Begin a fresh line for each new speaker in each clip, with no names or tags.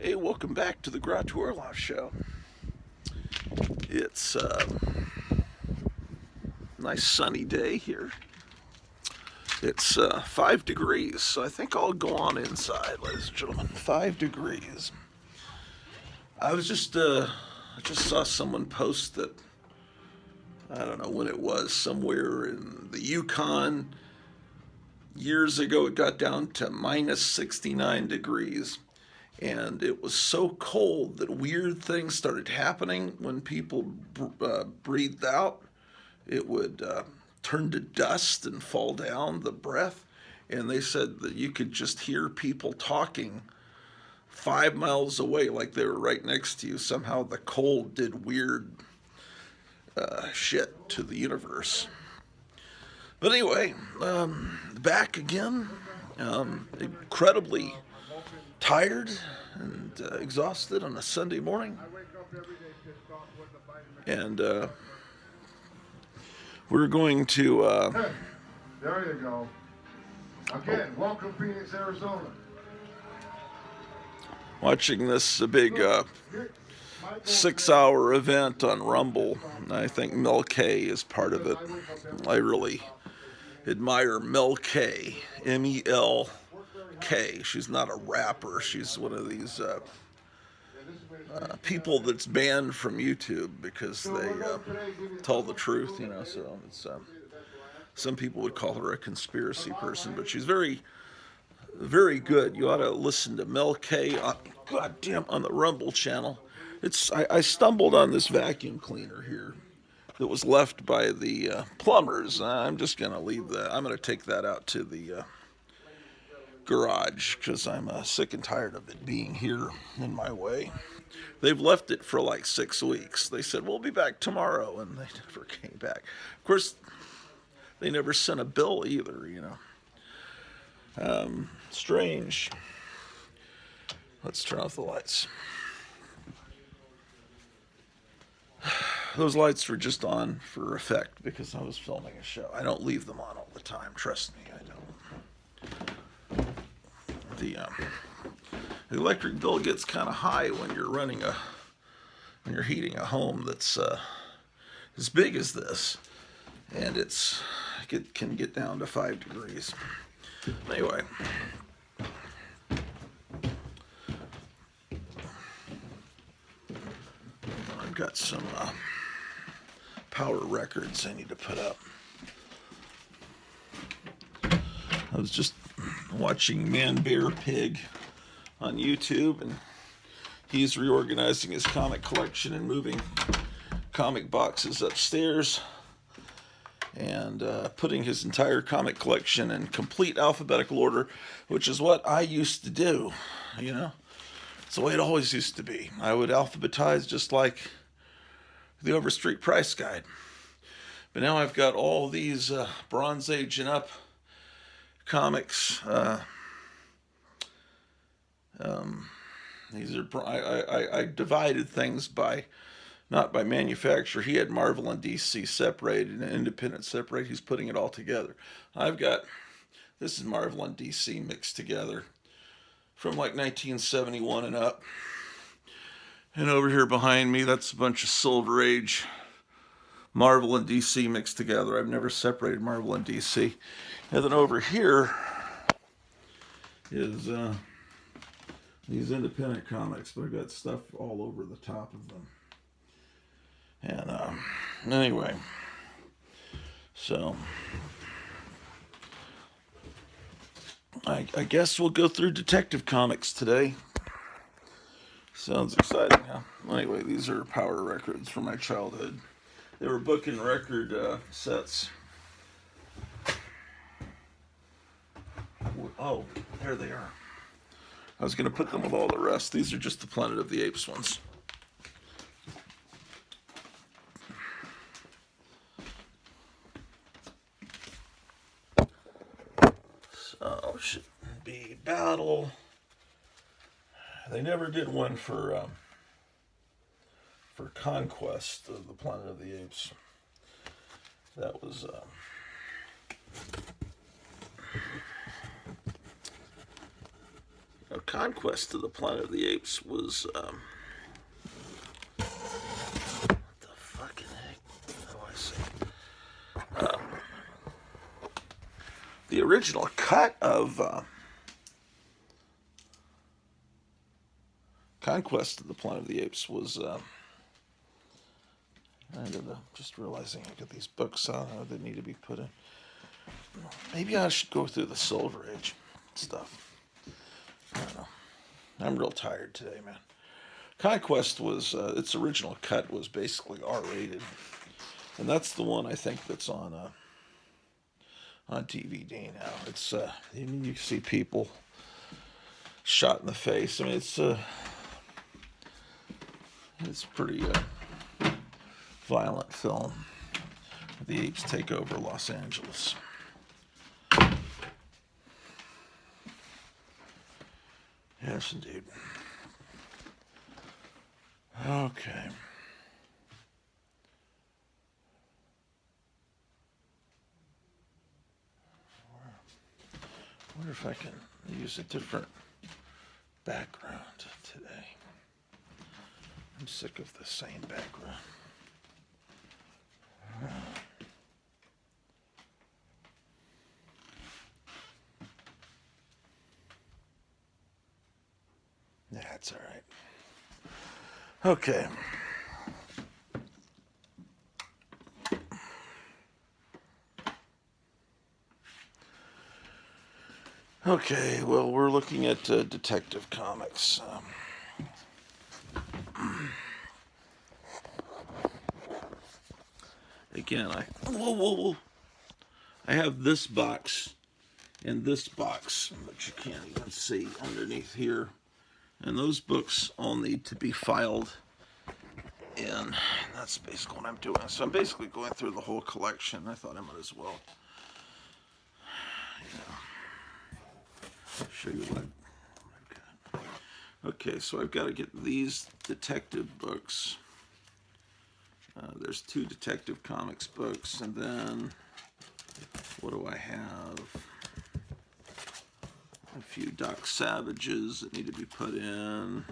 Hey, welcome back to the Garage Warlock Show. It's a nice sunny day here. It's 5 degrees, so I think I'll go on inside, ladies and gentlemen. 5 degrees. I just saw someone post that, I don't know when it was, somewhere in the Yukon. Years ago, it got down to minus 69 degrees. And it was so cold that weird things started happening when people breathed out. It would turn to dust and fall down, the breath. And they said that you could just hear people talking 5 miles away like they were right next to you. Somehow the cold did weird shit to the universe. But anyway, back again. Incredibly tired and exhausted on a Sunday morning. And we're going to...
Hey, there you go. Again, welcome Phoenix, Arizona.
Watching this big 6-hour event on Rumble. I think Mel K is part of it. I really admire Mel K. M-E-L-K. She's not a rapper. She's one of these people that's banned from YouTube because they tell the truth, you know. So it's some people would call her a conspiracy person, but she's very, very good. You ought to listen to Mel K. On the Rumble channel. I stumbled on this vacuum cleaner here that was left by the plumbers. I'm just gonna leave that. I'm gonna take that out to the garage because I'm sick and tired of it being here in my way. They've left it for like 6 weeks. They said, we'll be back tomorrow, and they never came back. Of course, they never sent a bill either, you know. Strange. Let's turn off the lights. Those lights were just on for effect because I was filming a show. I don't leave them on all the time. Trust me, I don't. The electric bill gets kind of high when you're heating a home that's as big as this, and it can get down to 5 degrees. Anyway, I've got some power records I need to put up. I was just watching Man Bear Pig on YouTube, and he's reorganizing his comic collection and moving comic boxes upstairs and putting his entire comic collection in complete alphabetical order, which is what I used to do, you know. It's the way it always used to be. I would alphabetize just like the Overstreet Price Guide. But now I've got all these Bronze Age and up comics. These are I divided things by not by manufacturer. He had Marvel and DC separated and Independent separate. He's putting it all together. This is Marvel and DC mixed together from like 1971 and up. And over here behind me, that's a bunch of Silver Age Marvel and DC mixed together. I've never separated Marvel and DC. And then over here is these independent comics, but I've got stuff all over the top of them. And anyway, so I guess we'll go through Detective Comics today. Sounds exciting, huh? Anyway, these are power records from my childhood. They were book and record sets. Oh, there they are. I was going to put them with all the rest. These are just the Planet of the Apes ones. So, should be Battle. They never did one for Conquest of the Planet of the Apes. That was Conquest of the Planet of the Apes was, what the fucking heck? How do I say? The original cut of Conquest of the Planet of the Apes was, just realizing I got these books on how they need to be put in. Maybe I should go through the Silver Age stuff. I don't know. I'm real tired today, man. Conquest was, its original cut was basically R-rated. And that's the one I think that's on DVD now. It's, you see people shot in the face. I mean, it's pretty violent film. The apes take over Los Angeles. Yes, indeed. Okay. I wonder if I can use a different background today. I'm sick of the same background. That's all right. Okay. Okay, well, we're looking at Detective Comics. Again, whoa. I have this box and this box, which you can't even see underneath here. And those books all need to be filed in. That's basically what I'm doing. So I'm basically going through the whole collection. I thought I might as well, show you what I've got. Okay, so I've got to get these detective books. There's 2 Detective Comics books, and then what do I have? A few Doc Savages that need to be put in,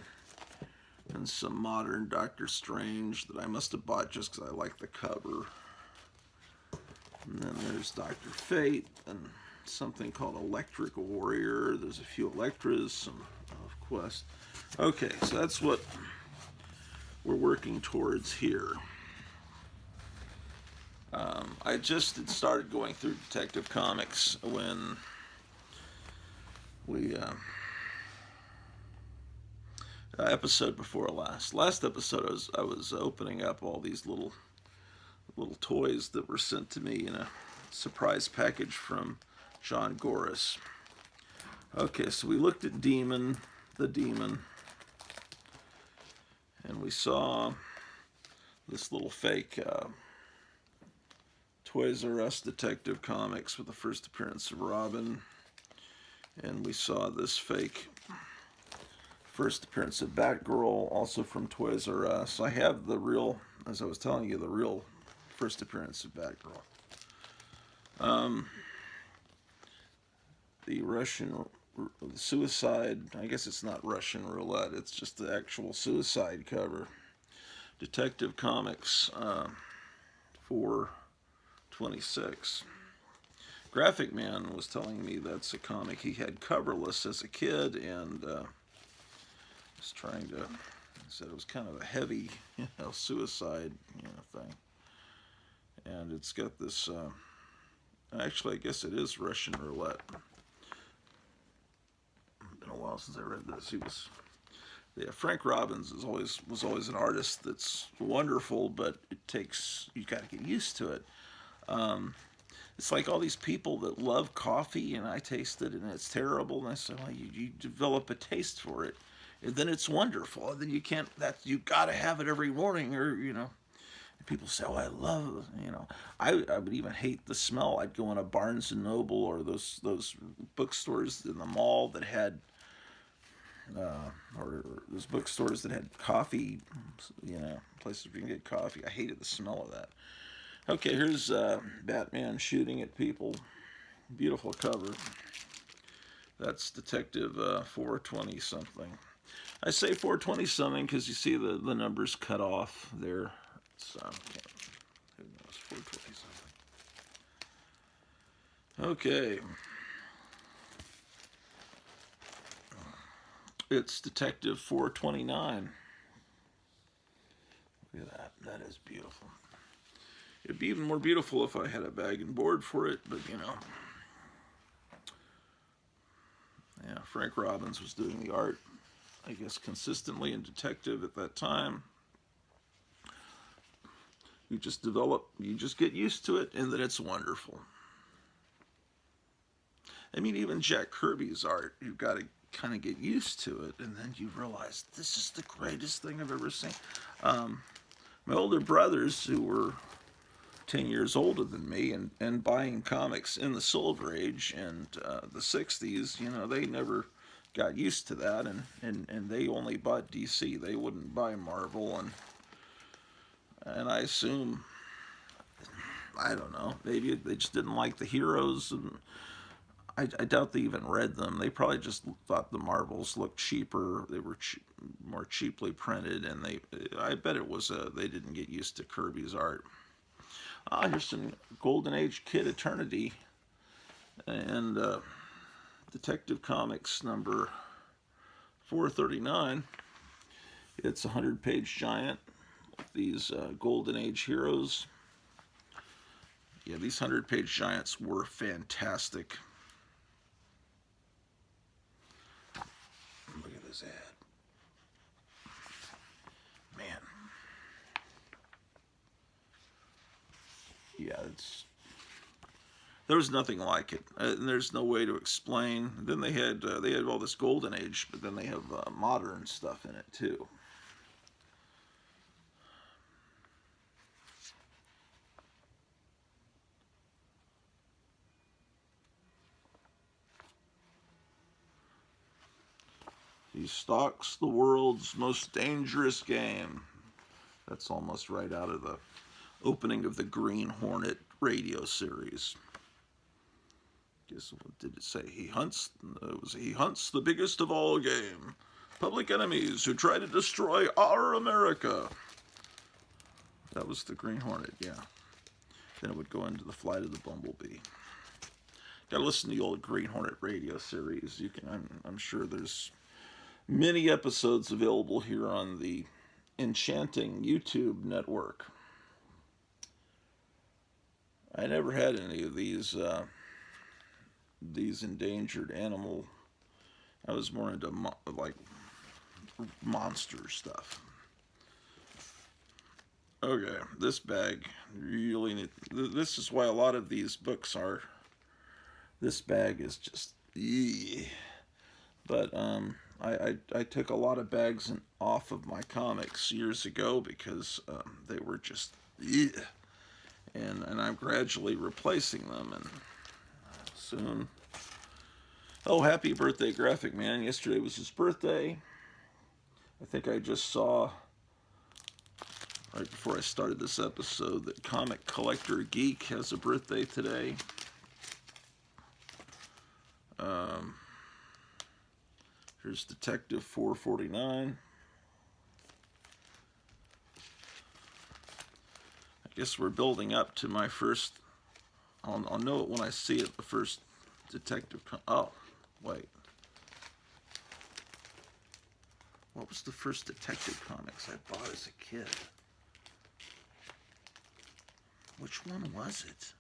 and some modern Doctor Strange that I must have bought just because I like the cover. And then there's Dr. Fate and something called Electric Warrior. There's a few Electras, some Quest. Okay, so that's what we're working towards here. I just had started going through Detective Comics when we episode before last episode I was opening up all these little toys that were sent to me in a surprise package from John Goris. Okay, so we looked at the Demon, and we saw this little fake Toys R Us Detective Comics with the first appearance of Robin. And we saw this fake first appearance of Batgirl, also from Toys R Us. I have the real, as I was telling you, the real first appearance of Batgirl. The Russian Suicide, I guess it's not Russian Roulette, it's just the actual Suicide cover. Detective Comics 426. Graphic Man was telling me that's a comic he had coverless as a kid, and was trying to, said it was kind of a heavy, suicide, thing. And it's got this, actually I guess it is Russian Roulette. It's been a while since I read this. Frank Robbins was always an artist that's wonderful, but you got to get used to it. It's like all these people that love coffee, and I taste it, and it's terrible. And I said, well, you develop a taste for it, and then it's wonderful. And then you got to have it every morning, or And people say, oh, I love, I would even hate the smell. I'd go in a Barnes and Noble or those bookstores in the mall that had, or those bookstores that had coffee, places where you can get coffee. I hated the smell of that. Okay, here's Batman shooting at people. Beautiful cover. That's Detective 420 something. I say 420 something because you see the numbers cut off there. It's, who knows, 420 something. Okay. It's Detective 429. Look at that. That is beautiful. It'd be even more beautiful if I had a bag and board for it, but you know. Yeah, Frank Robbins was doing the art, I guess, consistently in Detective at that time. You just develop, you just get used to it, and then it's wonderful. I mean, even Jack Kirby's art, you've got to kind of get used to it, and then you realize this is the greatest thing I've ever seen. My older brothers, who were 10 years older than me and buying comics in the Silver Age and the 60s, you know, they never got used to that, and they only bought DC. They wouldn't buy Marvel, and I assume, I don't know, maybe they just didn't like the heroes, and I doubt they even read them. They probably just thought the Marvels looked cheaper. They were more cheaply printed, and I bet it was they didn't get used to Kirby's art. Here's some Golden Age Kid Eternity and Detective Comics number 439. It's a 100-page giant with these Golden Age heroes. Yeah, these 100-page giants were fantastic. Look at this ad. Man. Yeah, there was nothing like it, and there's no way to explain. Then they had all this Golden Age, but then they have modern stuff in it too. He stalks the world's most dangerous game. That's almost right out of the opening of the Green Hornet radio series. Guess what did it say? He hunts the biggest of all game. Public enemies who try to destroy our America. That was the Green Hornet, yeah. Then it would go into the Flight of the Bumblebee. Gotta listen to the old Green Hornet radio series. I'm sure there's many episodes available here on the enchanting YouTube network. I never had any of these endangered animal. I was more into like monster stuff. Okay, this bag really need. This is why a lot of these books are. This bag is just. But I took a lot of bags off of my comics years ago because they were just. And I'm gradually replacing them, and soon. Oh, happy birthday, Graphic Man. Yesterday was his birthday. I think I just saw, right before I started this episode, that Comic Collector Geek has a birthday today. Here's Detective 449. I guess we're building up to my first. I'll know it when I see it. The first Detective. Oh, wait. What was the first Detective Comics I bought as a kid? Which one was it?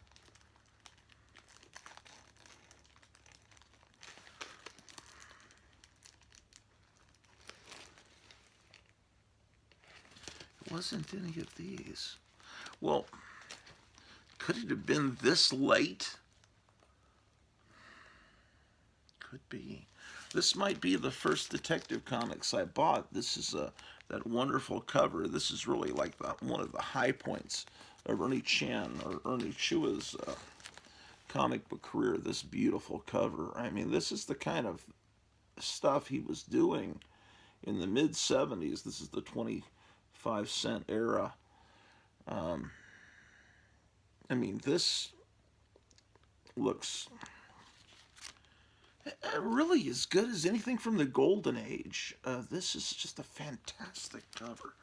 It wasn't any of these. Well, could it have been this late? Could be. This might be the first Detective Comics I bought. This is that wonderful cover. This is really like one of the high points of Ernie Chan or Ernie Chua's comic book career. This beautiful cover. I mean, this is the kind of stuff he was doing in the mid-70s. This is the 25-cent era. I mean, this looks really as good as anything from the Golden Age. This is just a fantastic cover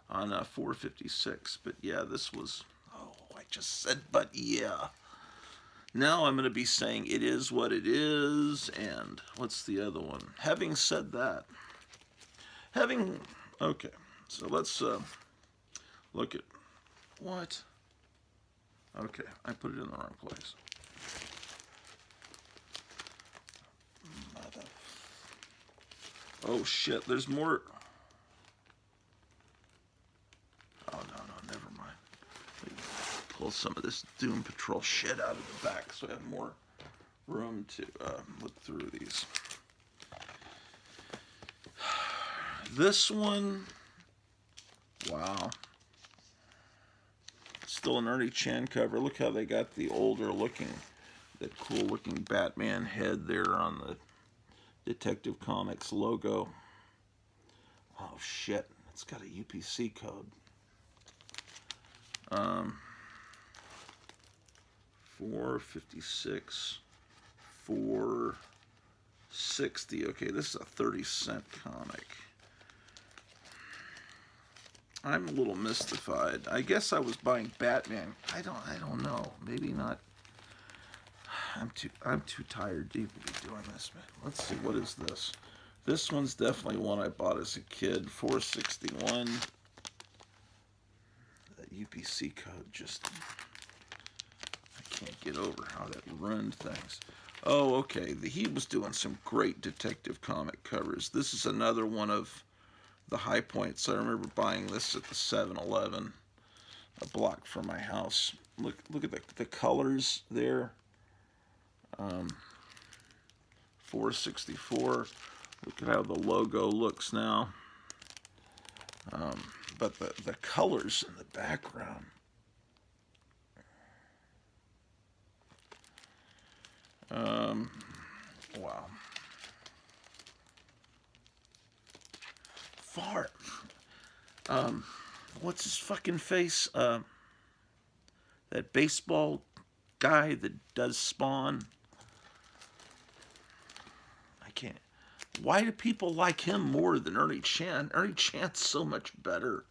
on 456. But yeah, this was. Oh, I just said, but yeah. Now I'm going to be saying it is what it is. And what's the other one? Having said that, okay, so let's look at what. Okay, I put it in the wrong place. Oh shit, there's more. Oh no, never mind. Pull some of this Doom Patrol shit out of the back so I have more room to look through these. This one, wow. Still an Ernie Chan cover. Look how they got the older looking, that cool looking Batman head there on the Detective Comics logo. Oh shit, it's got a UPC code. 456, 460. Okay, this is a 30-cent comic. I'm a little mystified. I guess I was buying Batman. I don't know. Maybe not. I'm too tired to even be doing this, man. Let's see, what is this? This one's definitely one I bought as a kid. 461. That UPC code just, I can't get over how that ruined things. Oh, okay. He was doing some great Detective comic covers. This is another one of the high points. I remember buying this at the 7-Eleven, a block from my house. Look at the colors there. 464. Look at how the logo looks now. But the colors in the background. Wow. Far. What's his fucking face? That baseball guy that does Spawn. I can't. Why do people like him more than Ernie Chan? Ernie Chan's so much better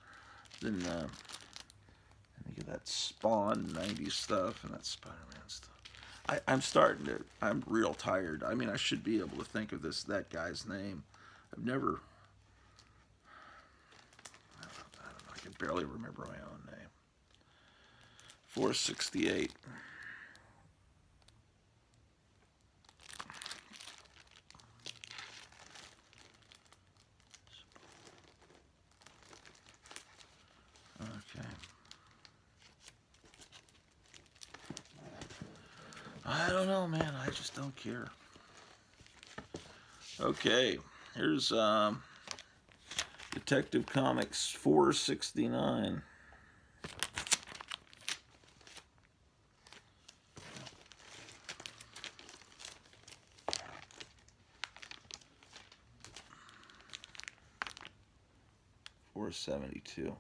than think of that Spawn 90s stuff and that Spider-Man stuff. I'm real tired. I mean, I should be able to think of that guy's name. I've never, I don't know, I can barely remember my own name. 468. Okay. I don't know, man. I just don't care. Okay. Here's Detective Comics 469. $472.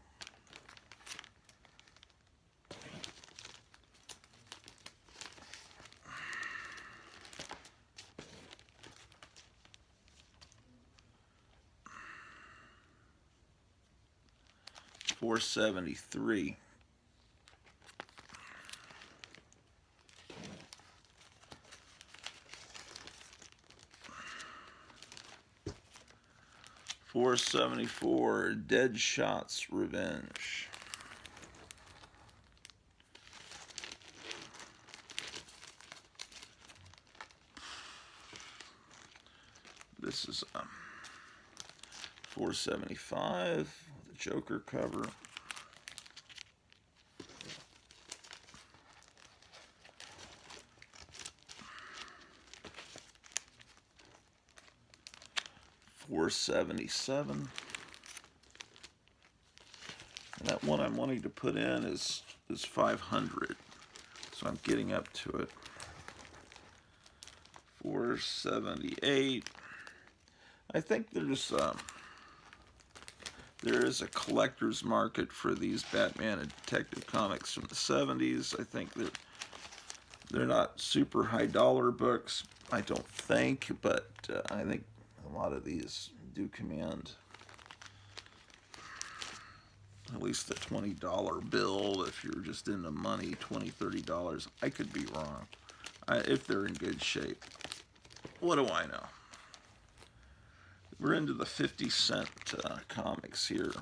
$473. $474. Deadshot's Revenge. This is $475. The Joker cover. $477. And that one I'm wanting to put in is $500. So I'm getting up to it. $478. I think there is a collector's market for these Batman and Detective comics from the 70s. I think that they're not super high dollar books. I don't think, but I think a lot of these do command at least a $20 bill if you're just into money, $20, $30. I could be wrong. If they're in good shape. What do I know? We're into the 50-cent comics here,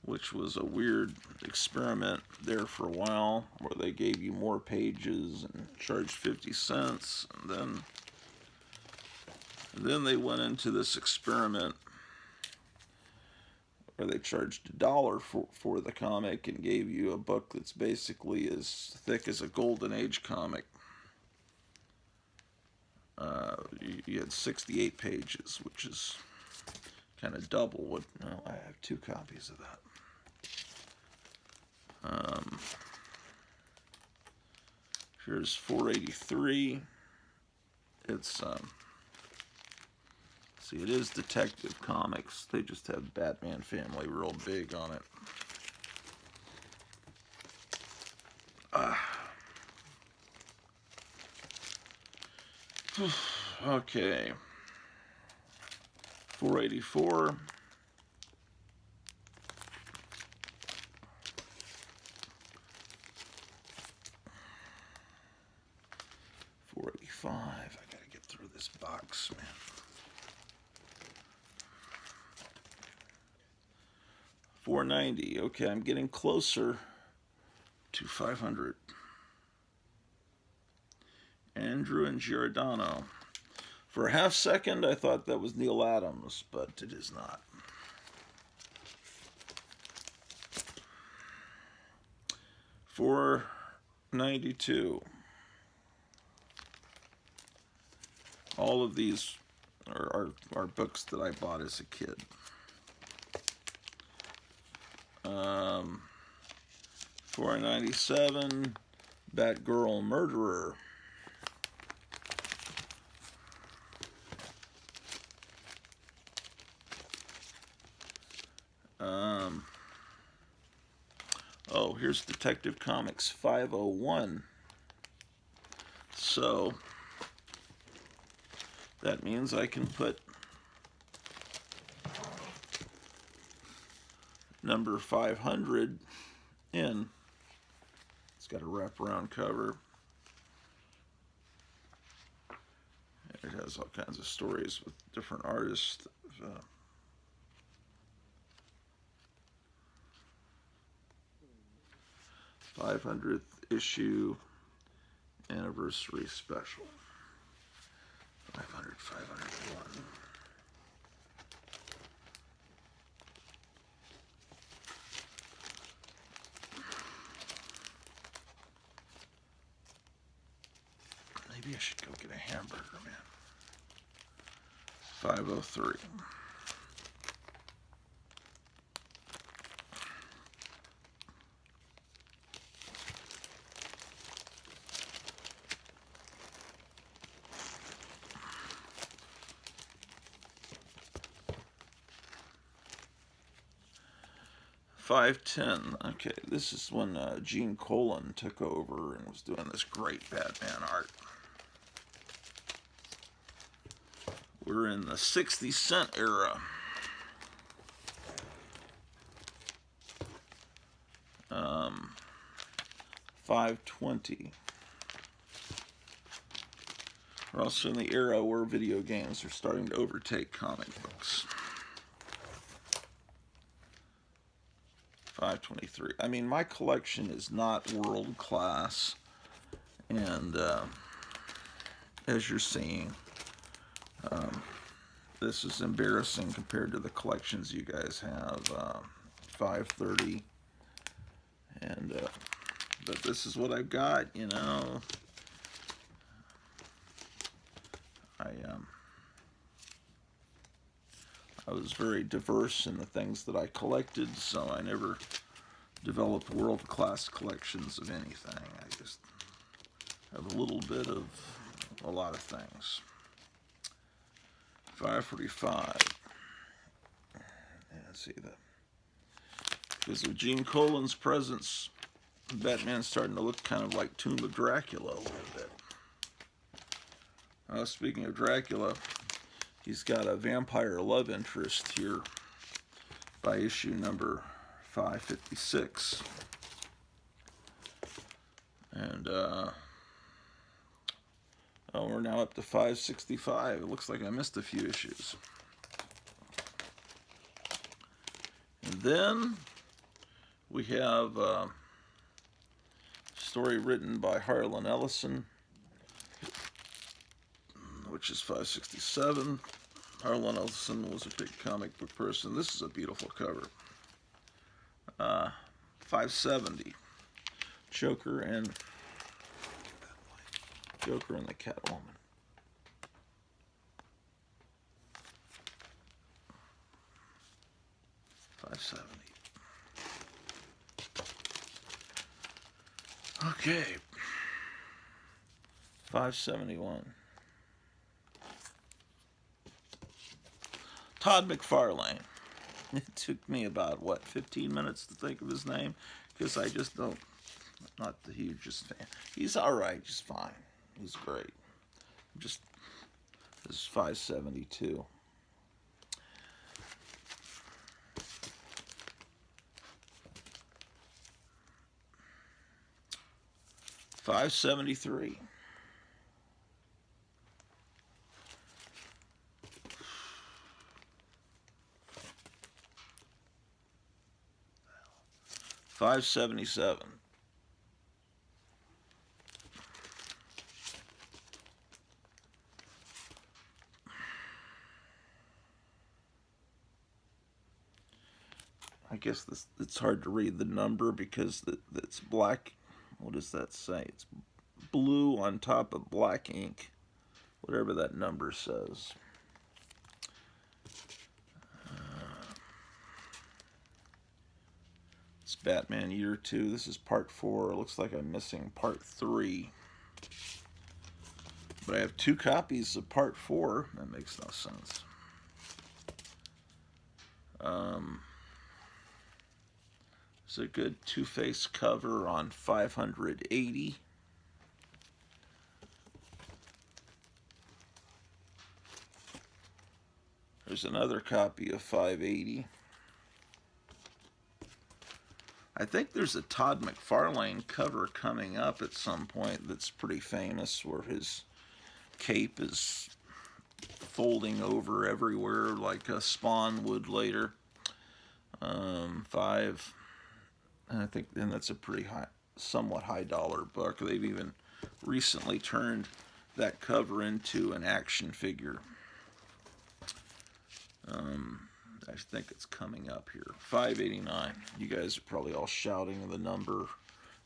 which was a weird experiment there for a while, where they gave you more pages and charged 50 cents, and then they went into this experiment where they charged $1 for the comic and gave you a book that's basically as thick as a Golden Age comic. You had 68 pages, which is kind of double what. No, I have 2 copies of that. Here's 483. It's see, it is Detective Comics. They just have Batman family real big on it. Okay. 484. 485. I gotta get through this box, man. 490. Okay, I'm getting closer to 500. Andrew and Giordano. For a half second, I thought that was Neil Adams, but it is not. 492. All of these are books that I bought as a kid. 497, Batgirl Murderer. Oh, here's Detective Comics 501. So that means I can put number 500 in. It's got a wraparound cover. It has all kinds of stories with different artists. 500th issue anniversary special. 500, 501. Maybe I should go get a hamburger, man. 503. 510. Okay, this is when Gene Colan took over and was doing this great Batman art. We're in the 60-cent era. 520. We're also in the era where video games are starting to overtake comic books. 523. I mean, my collection is not world class, and as you're seeing, this is embarrassing compared to the collections you guys have. 530, and but this is what I've got, you know. I was very diverse in the things that I collected, so I never developed world-class collections of anything. I just have a little bit of a lot of things. 545. Yeah, see that. Because of Gene Colan's presence, Batman's starting to look kind of like Tomb of Dracula a little bit. Speaking of Dracula, he's got a vampire love interest here by issue number 556. And, we're now up to 565. It looks like I missed a few issues. And then we have a story written by Harlan Ellison, which is 567. Harlan Ellison was a big comic book person. This is a beautiful cover. 570. Joker and the Catwoman. $570. Okay. $571. Todd McFarlane. It took me about, 15 minutes to think of his name, because I just don't, I'm not the hugest fan. He's alright, just fine. He's great. This is 572. $573. $577. I guess it's hard to read the number because it's black. What does that say? It's blue on top of black ink, whatever that number says. It's Batman Year 2. This is part 4. It looks like I'm missing part 3. But I have 2 copies of part 4. That makes no sense. It's a good Two-Face cover on 580. There's another copy of 580. I think there's a Todd McFarlane cover coming up at some point that's pretty famous, where his cape is folding over everywhere like a Spawn would later. 5, and I think, and that's a pretty high, somewhat high dollar book. They've even recently turned that cover into an action figure. I think it's coming up here. 589. You guys are probably all shouting the number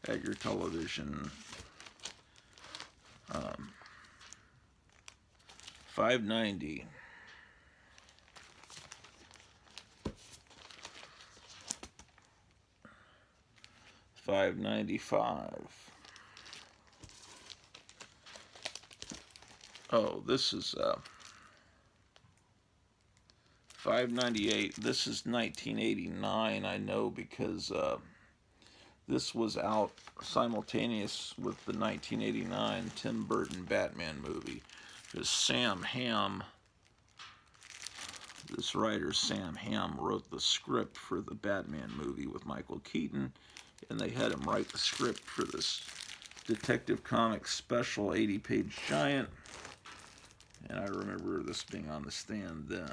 at your television. 590. $595. Oh, this is $598. This is 1989. I know because this was out simultaneous with the 1989 Tim Burton Batman movie. Because Sam Hamm, this writer Sam Hamm, wrote the script for the Batman movie with Michael Keaton, and they had him write the script for this Detective Comics special 80-page giant. And I remember this being on the stand then.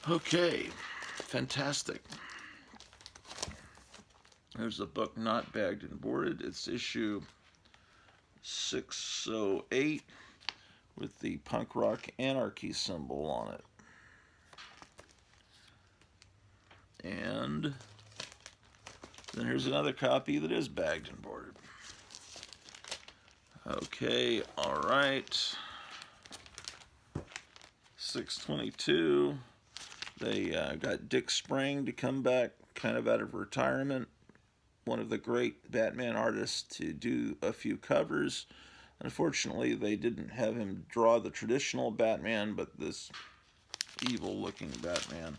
Okay, fantastic. There's a book not bagged and boarded. It's issue 608 with the punk rock anarchy symbol on it. And then here's another copy that is bagged and boarded. Okay, all right. 622. They got Dick Sprang to come back kind of out of retirement. One of the great Batman artists to do a few covers. Unfortunately, they didn't have him draw the traditional Batman, but this evil-looking Batman.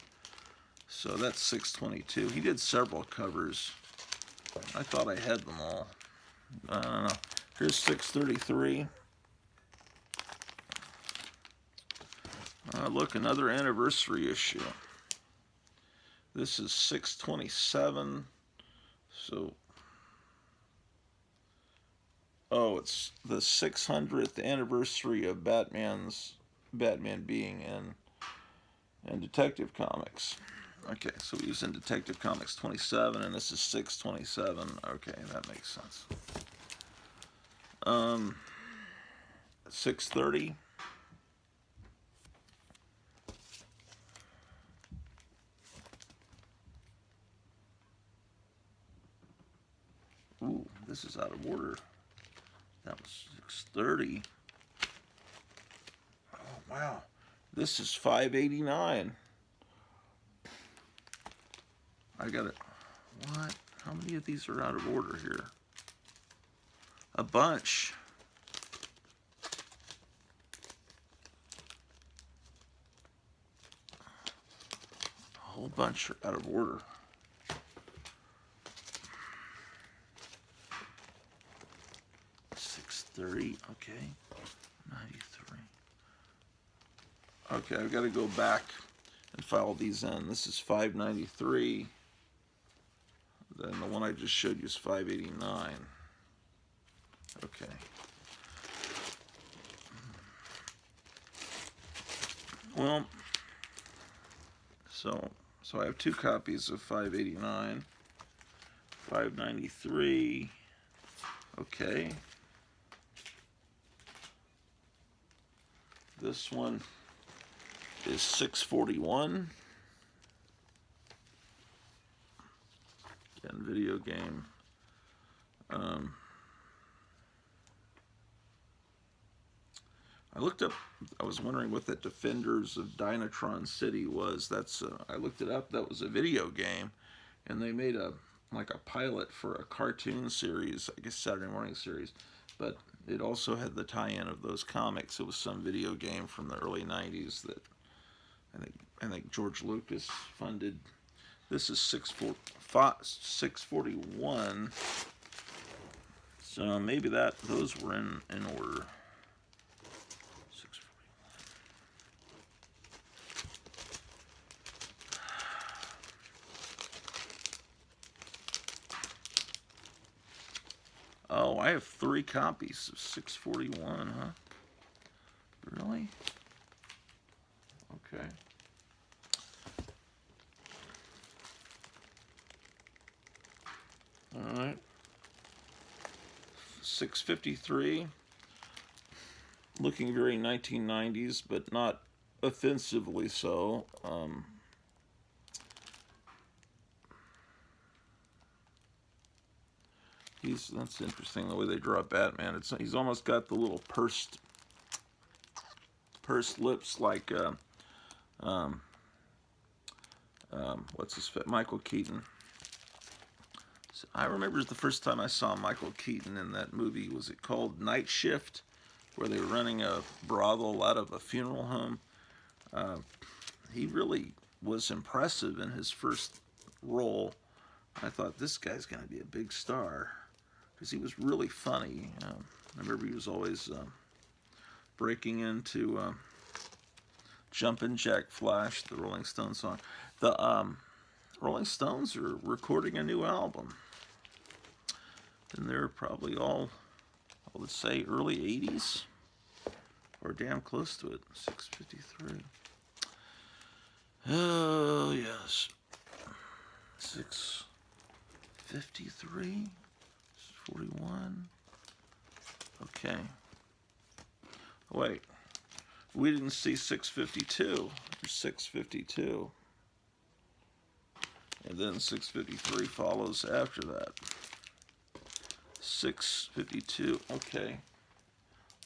So that's 622. He did several covers. I thought I had them all. I don't know. Here's 633. Look, another anniversary issue. This is 627. So, oh, it's the 600th anniversary of Batman being in Detective Comics. Okay, so we use in Detective Comics 27, and this is 627. Okay, that makes sense. 630. Ooh, this is out of order. That was 630. Oh, wow. This is 589. I got it. What? How many of these are out of order here? A bunch. A whole bunch are out of order. $630. Okay. 93. Okay, I've got to go back and file these in. This is 593. Then the one I just showed you is 589. Okay. Well, so I have two copies of 589, 593. Okay. This one is 641. Again, video game. I looked up, I was wondering what the Defenders of Dynatron City was. That's, I looked it up, that was a video game, and they made like a pilot for a cartoon series, I guess Saturday morning series, but it also had the tie-in of those comics. It was some video game from the early 90s that I think George Lucas funded. This is 641, so maybe those were in order. Oh, I have 3 copies of 641, huh? Really? Okay. All right. 653. Looking very 1990s, but not offensively so. That's interesting the way they draw Batman. He's almost got the little pursed lips like what's his face? Michael Keaton. So I remember the first time I saw Michael Keaton in that movie. Was it called Night Shift, where they were running a brothel out of a funeral home? He really was impressive in his first role. I thought, this guy's going to be a big star, because he was really funny. I remember he was always breaking into Jumpin' Jack Flash, the Rolling Stones song. The Rolling Stones are recording a new album, and they're probably all, I would say, early 80s, or damn close to it. 653. Oh, yes. 653. 41. Okay. Wait. We didn't see 652. There's 652. And then 653 follows after that. 652. Okay.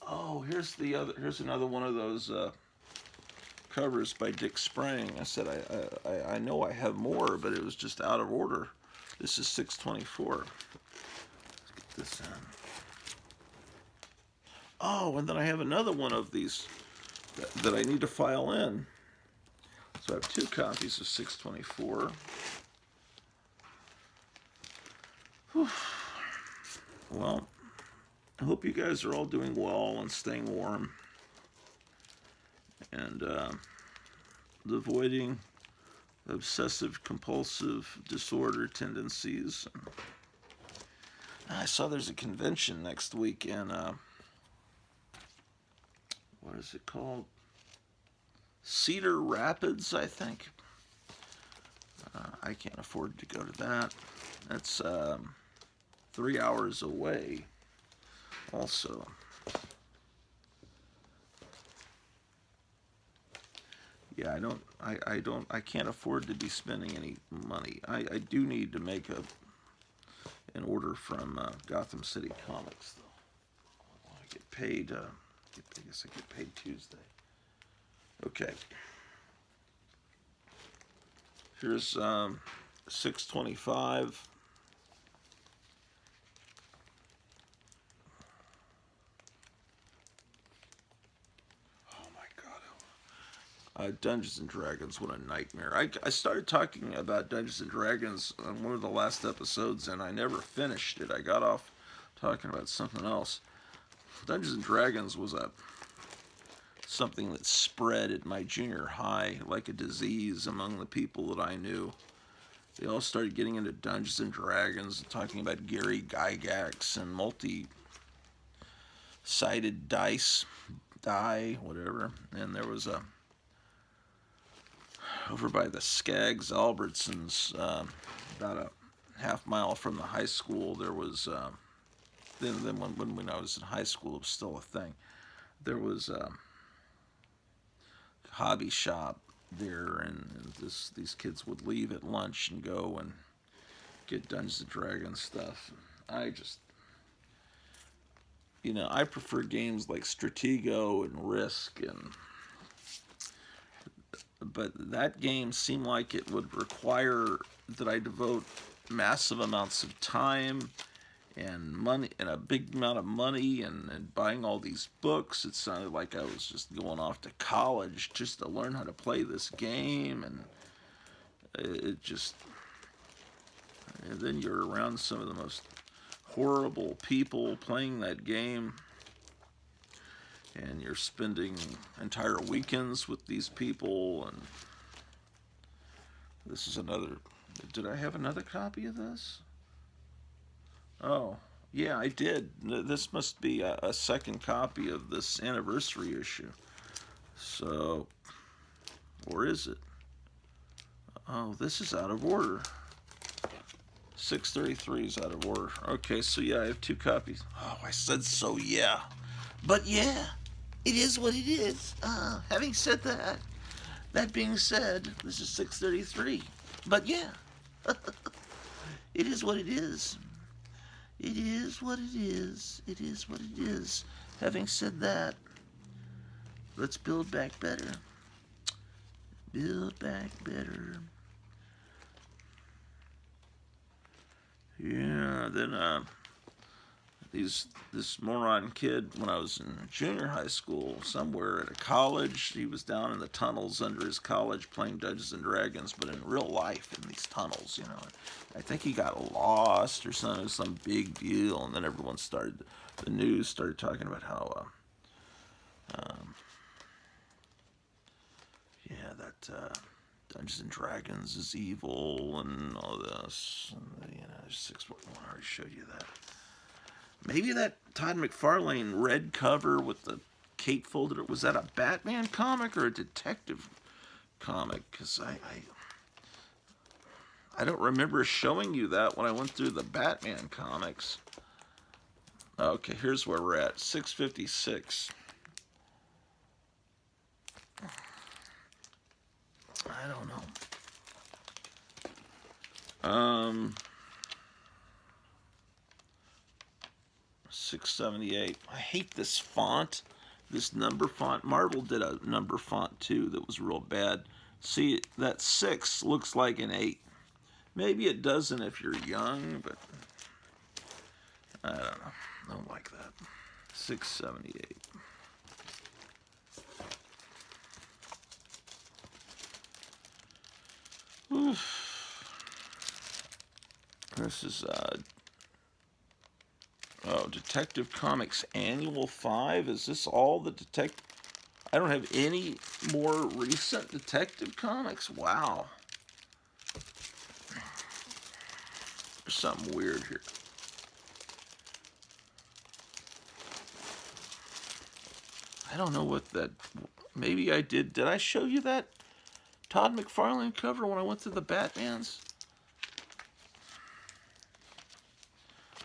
Oh, here's another one of those covers by Dick Sprang. I said I know I have more, but it was just out of order. This is 624. Let's get this in. Oh, and then I have another one of these that I need to file in. So I have 2 copies of 624. Whew. Well, I hope you guys are all doing well and staying warm and avoiding obsessive compulsive disorder tendencies. I saw there's a convention next week in, what is it called? Cedar Rapids, I think. I can't afford to go to that. That's 3 hours away also. Yeah, I can't afford to be spending any money. I do need to make an order from Gotham City Comics, though. I get paid, I guess I get paid Tuesday. Okay. Here's 625. Dungeons and Dragons, what a nightmare. I started talking about Dungeons and Dragons on one of the last episodes, and I never finished it. I got off talking about something else. Dungeons and Dragons was something that spread at my junior high like a disease among the people that I knew. They all started getting into Dungeons and Dragons and talking about Gary Gygax and multi-sided die, whatever. And there was over by the Skaggs Albertsons, about a half mile from the high school, there was, then when I was in high school, it was still a thing. There was a hobby shop there, and these kids would leave at lunch and go and get Dungeons and Dragons stuff. I just, I prefer games like Stratego and Risk, but that game seemed like it would require that I devote massive amounts of time and money and a big amount of money and buying all these books. It sounded like I was just going off to college just to learn how to play this game, and and then you're around some of the most horrible people playing that game, and you're spending entire weekends with these people. And this is another. Did I have another copy of this? Oh, yeah, I did. This must be a second copy of this anniversary issue. So, or is it? Oh, this is out of order. 633 is out of order. Okay, so yeah, I have two copies. Oh, I said so, yeah. But yeah, it is what it is. Having said that, that being said, this is 633. But yeah, it is what it is. It is what it is. It is what it is. Having said that, let's build back better. Build back better. Yeah, then this moron kid, when I was in junior high school, somewhere at a college, he was down in the tunnels under his college playing Dungeons and Dragons, but in real life in these tunnels, I think he got lost or something, some big deal, and then the news started talking about how, that Dungeons and Dragons is evil and all this, and 6.1, I already showed you that. Maybe that Todd McFarlane red cover with the cape folded, was that a Batman comic or a detective comic? Because I don't remember showing you that when I went through the Batman comics. Okay, here's where we're at. 656. I don't know. 678. I hate this font, this number font. Marvel did a number font too that was real bad. See, that 6 looks like an 8. Maybe it doesn't if you're young, but I don't know. I don't like that. 678. Oof. This is Oh, Detective Comics Annual 5. Is this all the detective? I don't have any more recent Detective Comics. Wow. There's something weird here. I don't know what that... Maybe I did. Did I show you that Todd McFarlane cover when I went to the Batmans?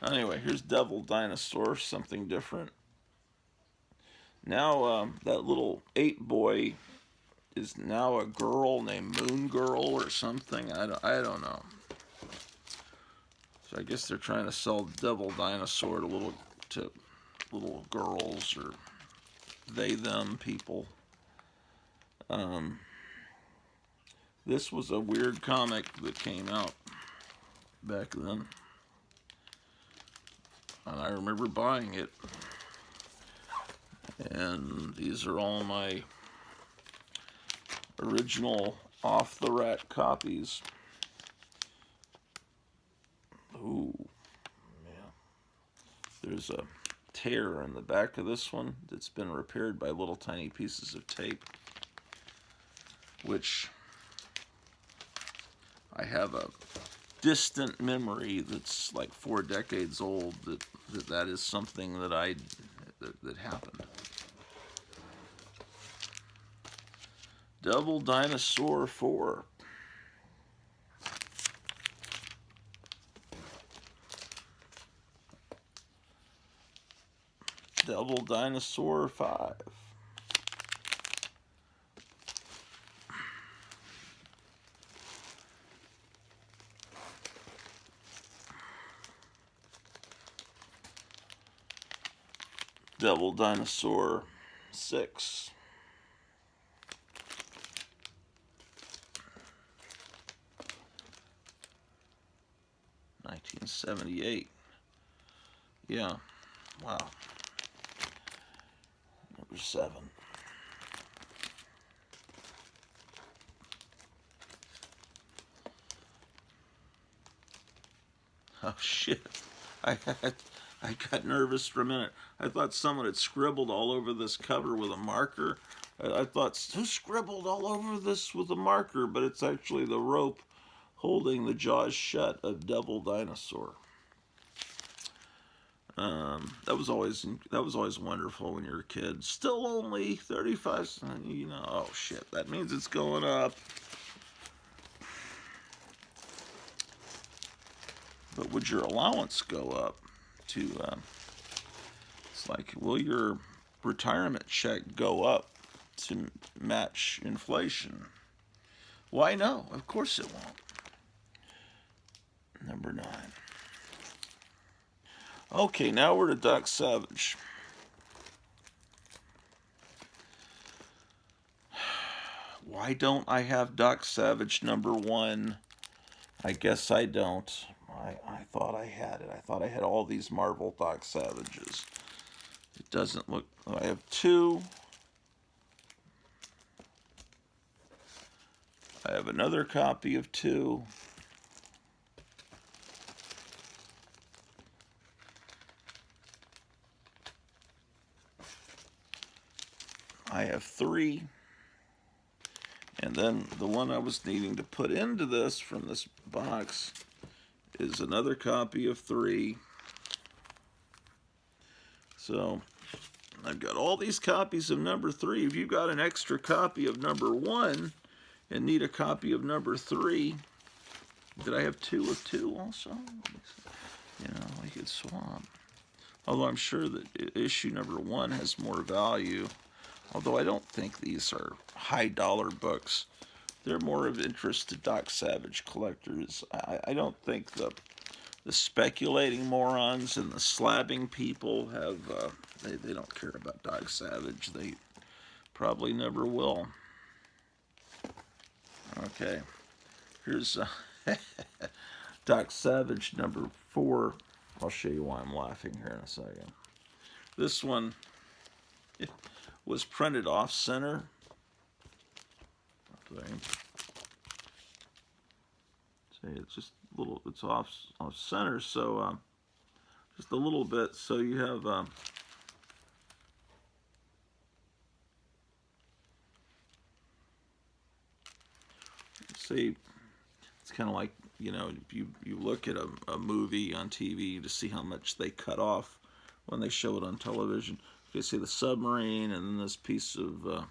Anyway, here's Devil Dinosaur, something different. Now, that little ape boy is now a girl named Moon Girl or something. I don't know. So I guess they're trying to sell Devil Dinosaur to little girls or they them people. This was a weird comic that came out back then, and I remember buying it. And these are all my original off the rack copies. Ooh, yeah. There's a tear in the back of this one that's been repaired by little tiny pieces of tape, which I have a distant memory that's like 4 decades old that is something that that happened. Devil Dinosaur 4. Devil Dinosaur 5. Devil Dinosaur 6. '78. Yeah. Wow. Number 7. Oh shit. I got nervous for a minute. I thought someone had scribbled all over this cover with a marker. I thought, who scribbled all over this with a marker? But it's actually the rope holding the jaws shut of Devil Dinosaur. That was always wonderful when you were a kid. Still only 35 cents, you know. Oh shit, that means it's going up. But would your allowance go up to? It's like, will your retirement check go up to match inflation? Why no? Of course it won't. Number 9. Okay, now we're to Doc Savage. Why don't I have Doc Savage number 1? I guess I don't. I thought I had it. I thought I had all these Marvel Doc Savages. It doesn't look... I have 2. I have another copy of 2. I have 3. And then the one I was needing to put into this from this box is another copy of 3. So I've got all these copies of number 3. If you've got an extra copy of number 1 and need a copy of number 3, did I have 2 of 2 also? You know, we could swap. Although I'm sure that issue number 1 has more value. Although I don't think these are high dollar books. They're more of interest to Doc Savage collectors. I don't think the speculating morons and the slabbing people have, they don't care about Doc Savage. They probably never will. Okay, here's Doc Savage number 4. I'll show you why I'm laughing here in a second. This one was printed off center. See, it's just little. It's off center. So just a little bit. So you have see, it's kind of like, you know, if you look at a movie on TV to see how much they cut off when they show it on television. You see the submarine and then this piece of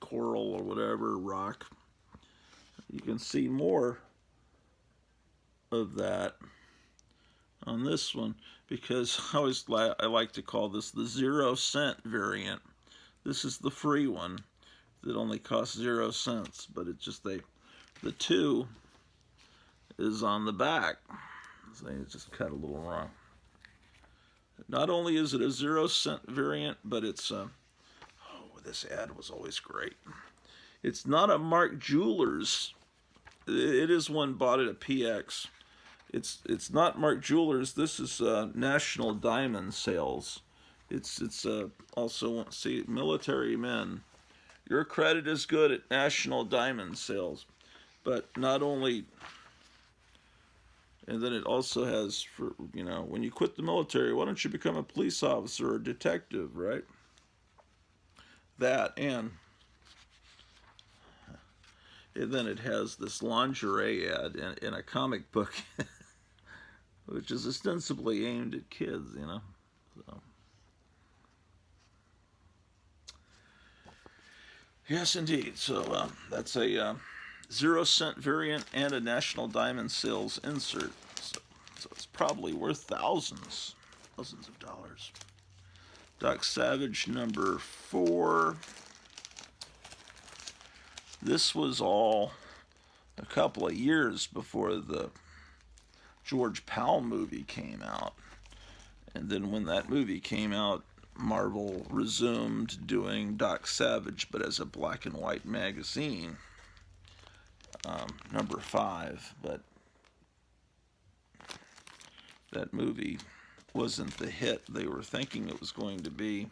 coral or whatever, rock. You can see more of that on this one because I like to call this the 0-cent variant. This is the free one that only costs 0 cents, but it's just the 2 is on the back. So they just cut a little wrong. Not only is it a 0-cent variant, but it's this ad was always great. It's not a Mark Jewelers. It is one bought at a PX. It's not Mark Jewelers. This is National Diamond Sales. It's also, see, military men. Your credit is good at National Diamond Sales. But not only, and then it also has, for, you know, when you quit the military, why don't you become a police officer or a detective, right? That, and then it has this lingerie ad in a comic book, which is ostensibly aimed at kids, you know. So. Yes, indeed. So that's a 0-cent variant and a National Diamond Sales insert. So it's probably worth thousands of dollars. Doc Savage number 4. This was all a couple of years before the George Powell movie came out. And then when that movie came out, Marvel resumed doing Doc Savage, but as a black and white magazine. Number 5, but that movie wasn't the hit they were thinking it was going to be,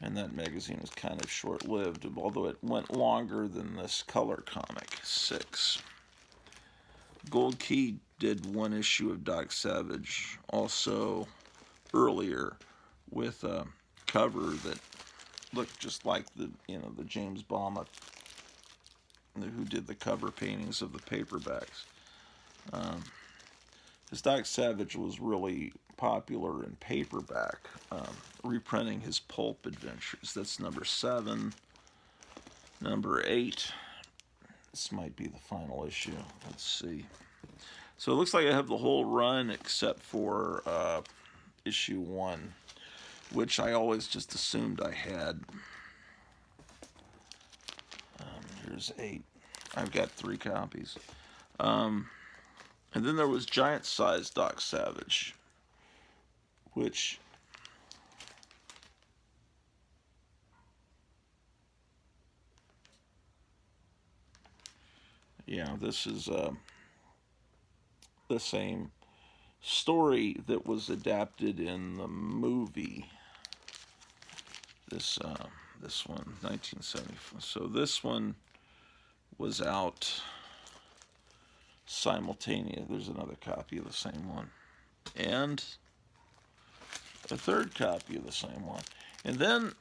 and that magazine was kind of short-lived, although it went longer than this color comic, 6. Gold Key did one issue of Doc Savage also earlier with a cover that looked just like the James Baume, who did the cover paintings of the paperbacks. His Doc Savage was really popular in paperback, reprinting his pulp adventures. That's number 7. Number 8. This might be the final issue. Let's see. So it looks like I have the whole run except for issue 1, which I always just assumed I had. Here's 8. I've got 3 copies. And then there was Giant Size Doc Savage, which this is the same story that was adapted in the movie. This one, 1974. So this one was out simultaneous. There's another copy of the same one, and a third copy of the same one. And then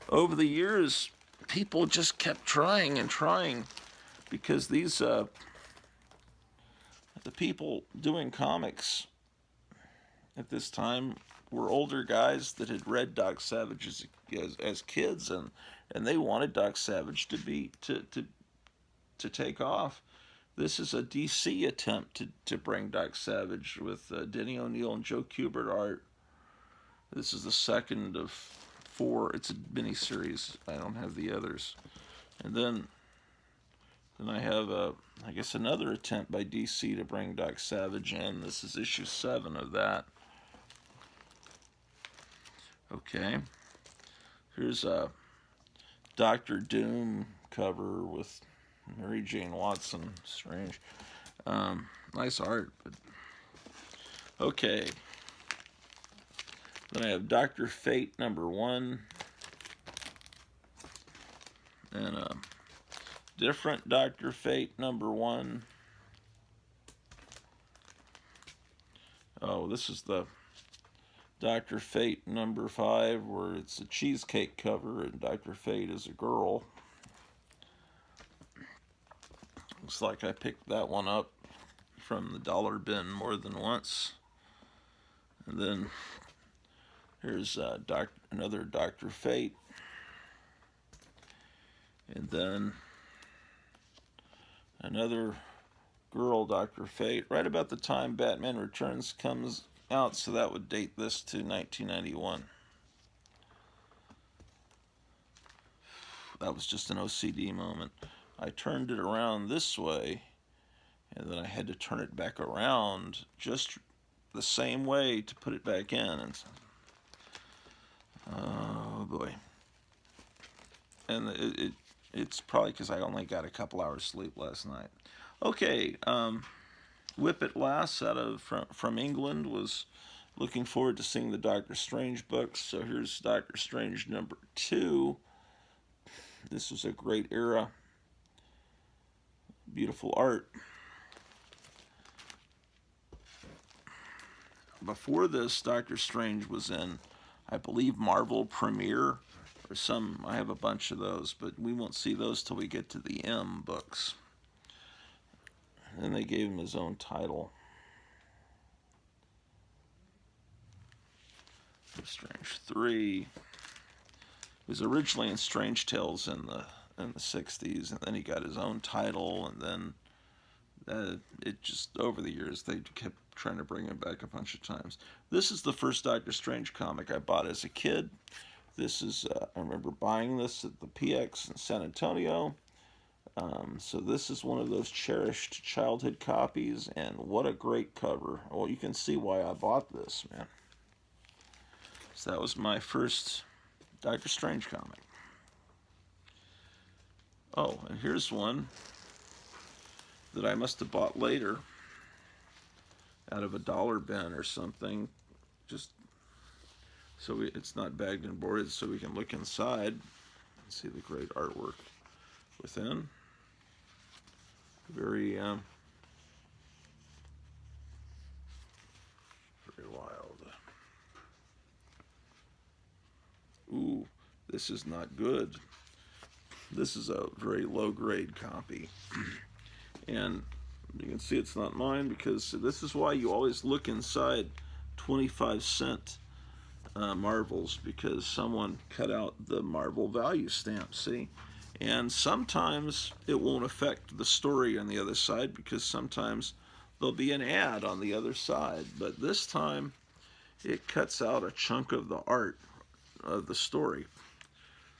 over the years, people just kept trying and trying, because these the people doing comics at this time were older guys that had read Doc Savage as kids, and they wanted Doc Savage to take off. This is a DC attempt to bring Doc Savage with Denny O'Neil and Joe Kubert art. This is the second of 4. It's a miniseries. I don't have the others. And then I have I guess another attempt by DC to bring Doc Savage in. This is issue 7 of that. Okay. Here's a Doctor Doom cover with Mary Jane Watson. Strange. Nice art, but okay. Then I have Dr. Fate number 1, and a different Dr. Fate number 1, Oh, this is the Dr. Fate number 5, where it's a cheesecake cover and Dr. Fate is a girl. Looks like I picked that one up from the dollar bin more than once. And then here's another Dr. Fate. And then another girl Dr. Fate, right about the time Batman Returns comes out, so that would date this to 1991. That was just an OCD moment. I turned it around this way, and then I had to turn it back around just the same way to put it back in. And oh boy. And it's probably because I only got a couple hours sleep last night. Okay, Whippet Lass from England was looking forward to seeing the Doctor Strange books. So here's Doctor Strange number 2. This was a great era. Beautiful art. Before this, Doctor Strange was in, I believe, Marvel Premiere or some. I have a bunch of those, but we won't see those till we get to the M books. And they gave him his own title. Strange 3. He was originally in Strange Tales in the 60s, and then he got his own title, and then it just, over the years, they kept trying to bring him back a bunch of times. This is the first Doctor Strange comic I bought as a kid. This is, I remember buying this at the PX in San Antonio. So this is one of those cherished childhood copies, and what a great cover. Well, you can see why I bought this, man. So that was my first Doctor Strange comic. Oh, and here's one that I must have bought later out of a dollar bin or something, just so it's not bagged and boarded, so we can look inside and see the great artwork within. Very wild. Ooh, this is not good. This is a very low-grade copy. And you can see it's not mine, because this is why you always look inside 25-cent Marvels, because someone cut out the Marvel value stamp, see? And sometimes it won't affect the story on the other side, because sometimes there'll be an ad on the other side. But this time, it cuts out a chunk of the art of the story.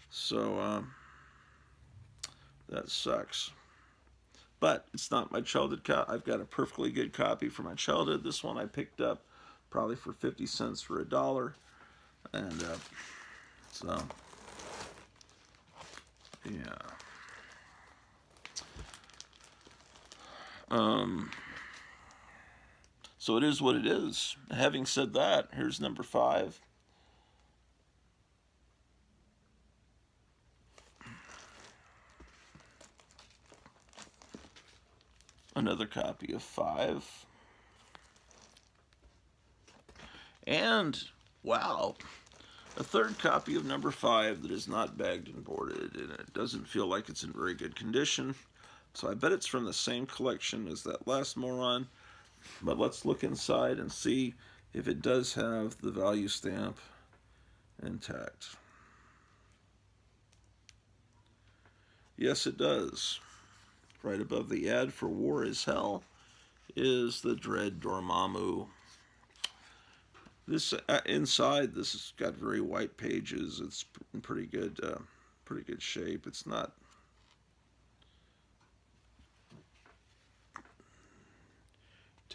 So that sucks. But it's not my childhood copy. I've got a perfectly good copy from my childhood. This one I picked up probably for 50 cents for $1. And so, yeah. So it is what it is. Having said that, here's number 5. Another copy of 5. And, wow, a third copy of number 5 that is not bagged and boarded, and it doesn't feel like it's in very good condition. So I bet it's from the same collection as that last moron. But let's look inside and see if it does have the value stamp intact. Yes, it does. Right above the ad for War is Hell is the Dread Dormammu. This inside, this has got very white pages. It's in pretty good shape. It's not.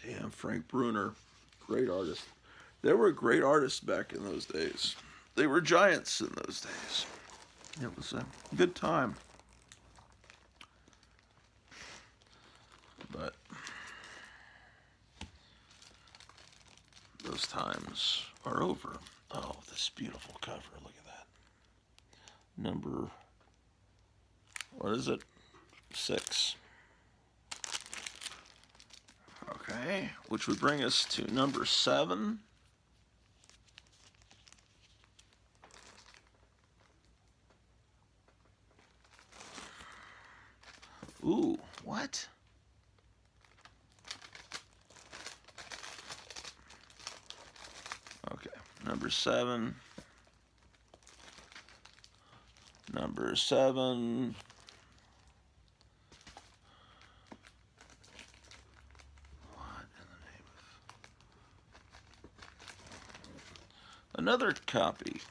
Damn, Frank Bruner, great artist. There were great artists back in those days. They were giants in those days. It was a good time. But those times are over. Oh, this beautiful cover. Look at that. Number, what is it? 6. Okay, which would bring us to number 7. Ooh, what? Okay, number 7. Number 7. What in the name of... Another copy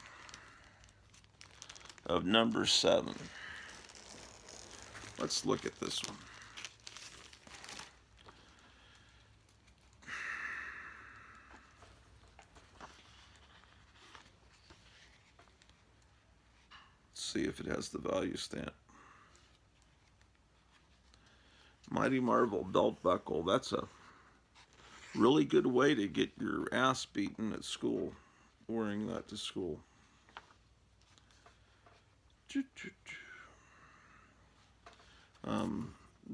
of number 7. Let's look at this one. See if it has the value stamp. Mighty Marvel belt buckle. That's a really good way to get your ass beaten at school, wearing that to school.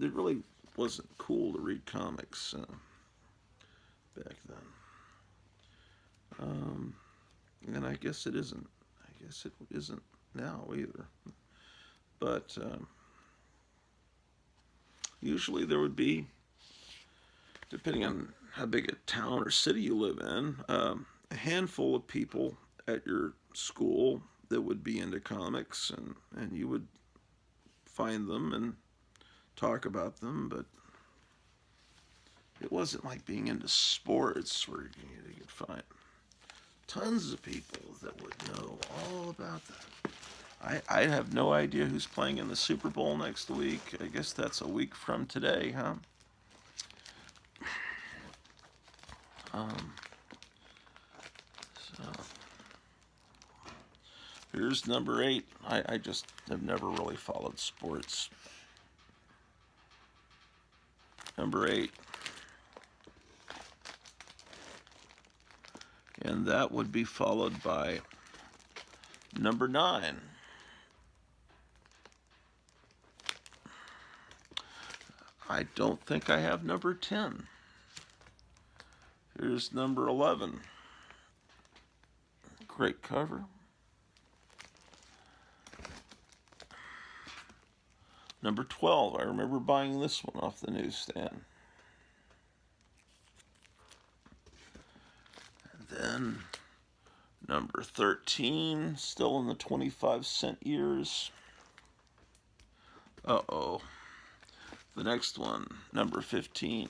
It really wasn't cool to read comics back then. And I guess it isn't. I guess it isn't now either. But usually there would be, depending on how big a town or city you live in, a handful of people at your school that would be into comics, and you would find them and talk about them, but it wasn't like being into sports where you could find tons of people that would know all about that. I have no idea who's playing in the Super Bowl next week. I guess that's a week from today, huh? So here's number 8. I just have never really followed sports. Number 8. And that would be followed by number 9. I don't think I have number 10. Here's number 11. Great cover. Number 12. I remember buying this one off the newsstand. And then number 13, still in the 25-cent years. Uh-oh. The next one, number 15.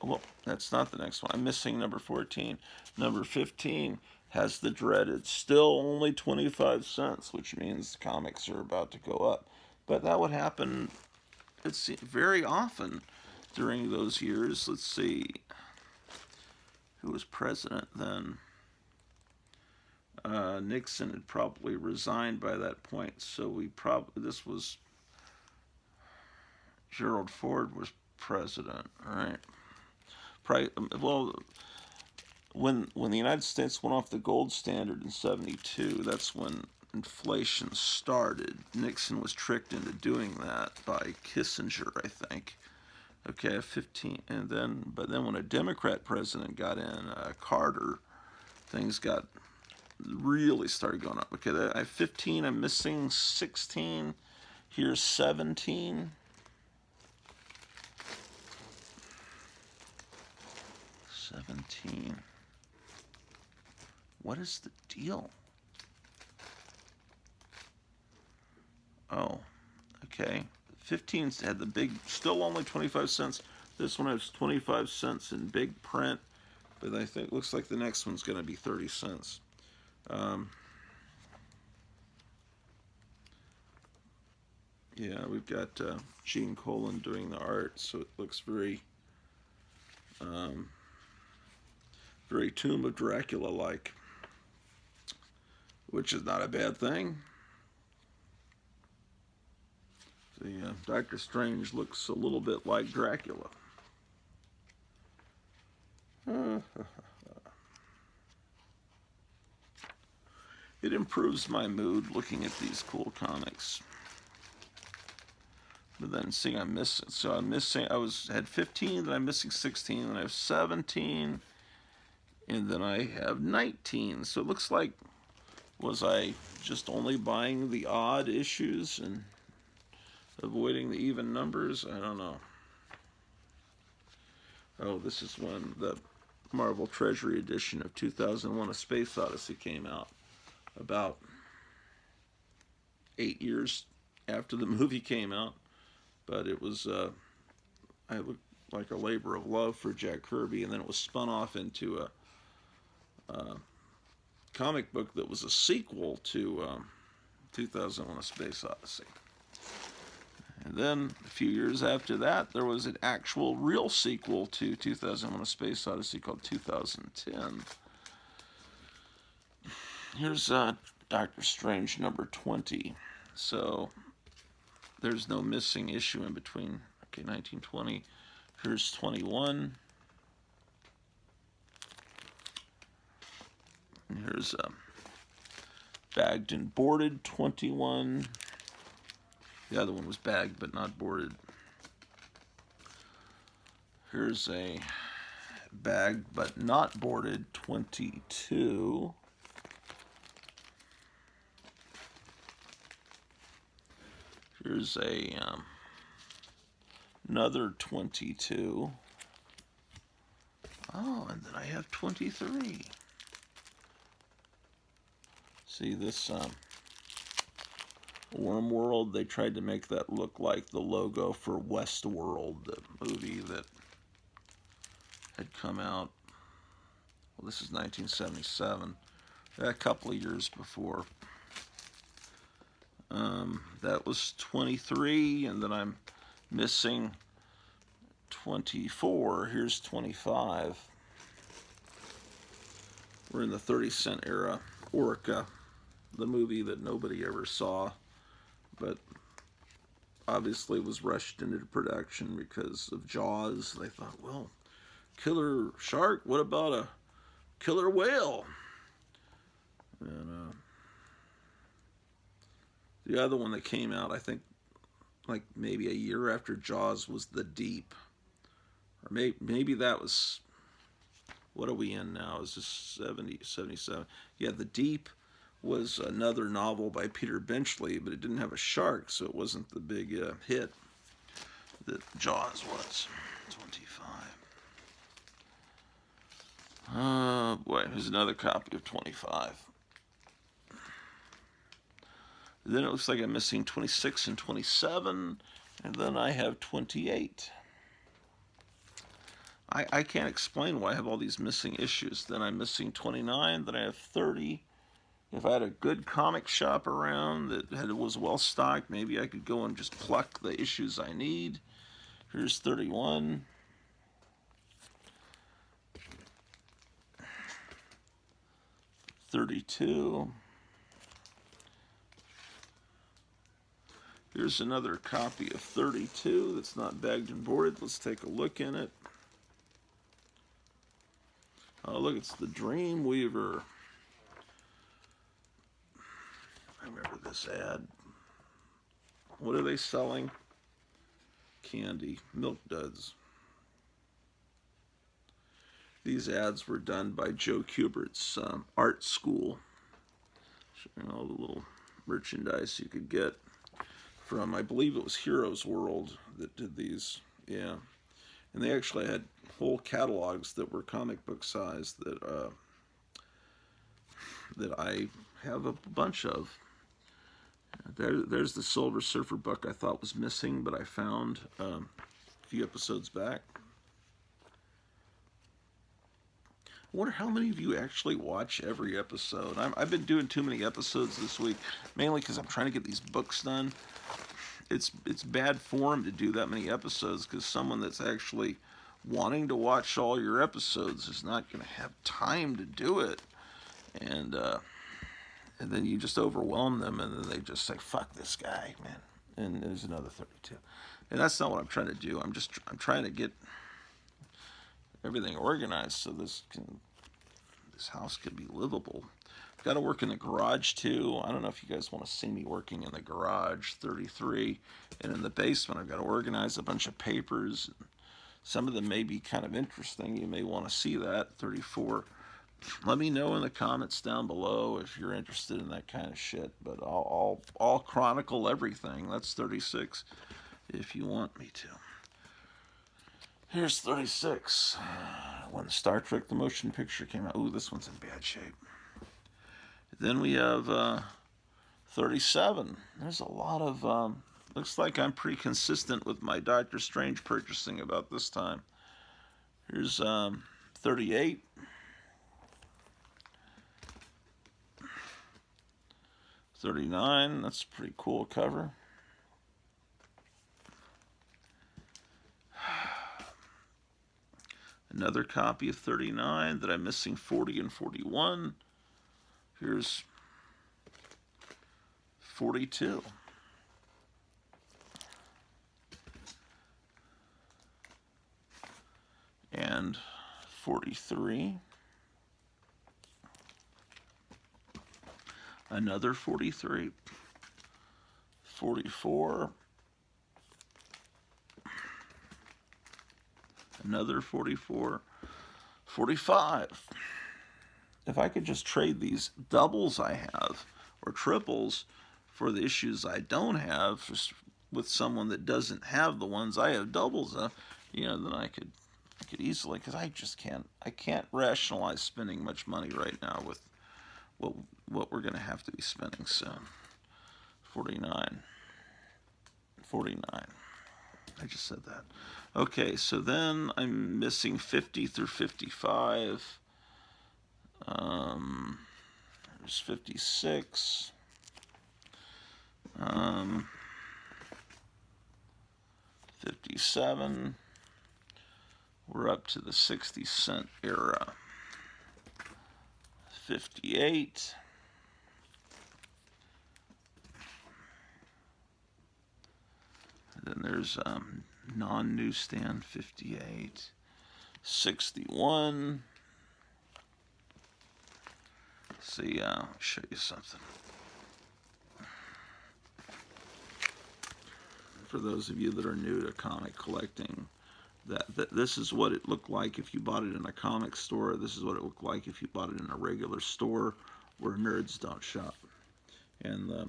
Well, that's not the next one. I'm missing number 14. Number 15 has the dreaded, still only 25 cents, which means comics are about to go up. But that would happen, it's very often during those years. Let's see, who was president then? Nixon had probably resigned by that point, so this was Gerald Ford was president, right? Well, when the United States went off the gold standard in 72, that's when inflation started. Nixon was tricked into doing that by Kissinger, I think. Okay, 15, but then when a Democrat president got in, Carter, things got really started going up. Okay, I have 15. I'm missing 16. Here's 17. 17. What is the deal? Oh, okay. 15 had the big, still only 25 cents. This one has 25 cents in big print, but I think looks like the next one's going to be 30 cents. Yeah, we've got Gene Colan doing the art, so it looks very, very Tomb of Dracula-like, which is not a bad thing. See, Dr. Strange looks a little bit like Dracula. It improves my mood looking at these cool comics. But then seeing I'm missing, so I'm missing. Had 15, then I'm missing 16, then I have 17, and then I have 19. So it looks like, was I just only buying the odd issues and avoiding the even numbers? I don't know. Oh, this is when the Marvel Treasury edition of 2001: A Space Odyssey came out, about 8 years after the movie came out. But it was, I looked like a labor of love for Jack Kirby, and then it was spun off into a comic book that was a sequel to 2001: A Space Odyssey. And then a few years after that, there was an actual real sequel to 2001: A Space Odyssey called 2010. Here's Doctor Strange number 20. So there's no missing issue in between. Okay, 1920. Here's 21. And here's bagged and boarded 21. The other one was bagged but not boarded. Here's a bagged but not boarded 22. Here's a another 22. Oh, and then I have 23. See this Worm World, they tried to make that look like the logo for Westworld, the movie that had come out. Well, this is 1977, a couple of years before. That was 23, and then I'm missing 24. Here's 25. We're in the 30-cent era. Orca, the movie that nobody ever saw, but obviously was rushed into production because of Jaws. They thought, well, killer shark, what about a killer whale? And the other one that came out, I think, like maybe a year after Jaws, was The Deep. Or maybe that was, what are we in now? Is this 70, 77? Yeah, The Deep was another novel by Peter Benchley, but it didn't have a shark, so it wasn't the big hit that Jaws was. 25. Boy, here's another copy of 25. Then it looks like I'm missing 26 and 27, and then I have 28. I can't explain why I have all these missing issues. Then I'm missing 29, then I have 30. If I had a good comic shop around that was well stocked, maybe I could go and just pluck the issues I need. Here's 31. $32. Here's another copy of 32 that's not bagged and boarded. Let's take a look in it. Oh, look, it's the Dreamweaver. I remember this ad. What are they selling? Candy, Milk Duds. These ads were done by Joe Kubert's art school, showing all the little merchandise you could get from, I believe it was Heroes World that did these. Yeah, and they actually had whole catalogs that were comic book size that I have a bunch of. There's the Silver Surfer book I thought was missing, but I found a few episodes back. I wonder how many of you actually watch every episode. I've been doing too many episodes this week, mainly because I'm trying to get these books done. It's bad form to do that many episodes because someone that's actually wanting to watch all your episodes is not going to have time to do it. And then you just overwhelm them, and then they just say, fuck this guy, man. And there's another 32. And that's not what I'm trying to do. I'm trying to get everything organized so this house could be livable. Got to work in the garage too. I don't know if you guys want to see me working in the garage. 33, and in the basement I've got to organize a bunch of papers. Some of them may be kind of interesting. You may want to see that. 34. Let me know in the comments down below if you're interested in that kind of shit. But I'll chronicle everything. That's 36 if you want me to. Here's 36. When Star Trek the Motion Picture came out. Ooh, this one's in bad shape. Then we have 37. There's a lot of... looks like I'm pretty consistent with my Doctor Strange purchasing about this time. Here's 38. 39. That's a pretty cool cover. Another copy of 39 that I'm missing 40 and 41. Here's 42. And 43. Another 43. 44. Another 44. 45. If I could just trade these doubles I have or triples for the issues I don't have just with someone that doesn't have the ones I have doubles of, then I could easily, because I can't rationalize spending much money right now with what we're going to have to be spending soon. 49. 49. I just said that. Okay, so then I'm missing 50 through 55. There's 56. 57. We're up to the 60-cent era. 58. And then there's non-newsstand 58. 61. See, I'll show you something. For those of you that are new to comic collecting, that this is what it looked like if you bought it in a comic store. This is what it looked like if you bought it in a regular store where nerds don't shop. And the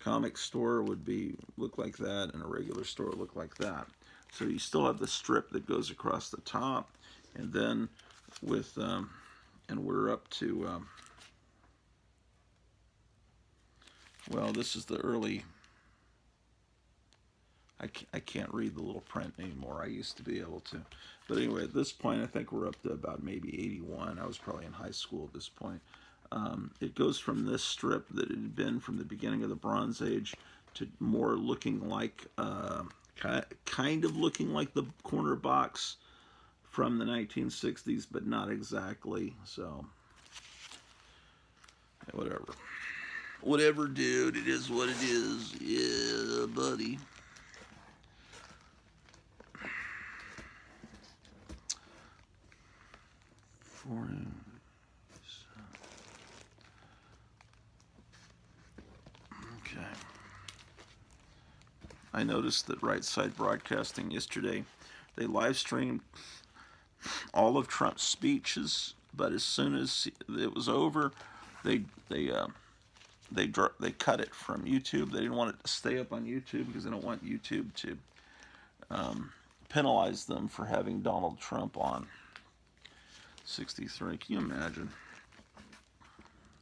comic store would look like that, and a regular store would look like that. So you still have the strip that goes across the top, and then with and we're up to well, this is the early. I can't read the little print anymore. I used to be able to. But anyway, at this point, I think we're up to about maybe 81. I was probably in high school at this point. It goes from this strip that it had been from the beginning of the Bronze Age to more looking like, kind of looking like the corner box from the 1960s, but not exactly. So, whatever. Whatever, dude. It is what it is. Yeah, buddy. Okay. I noticed that Right Side Broadcasting yesterday, they live streamed all of Trump's speeches, but as soon as it was over, they cut it from YouTube. They didn't want it to stay up on YouTube because they don't want YouTube to penalize them for having Donald Trump on. 63. Can you imagine?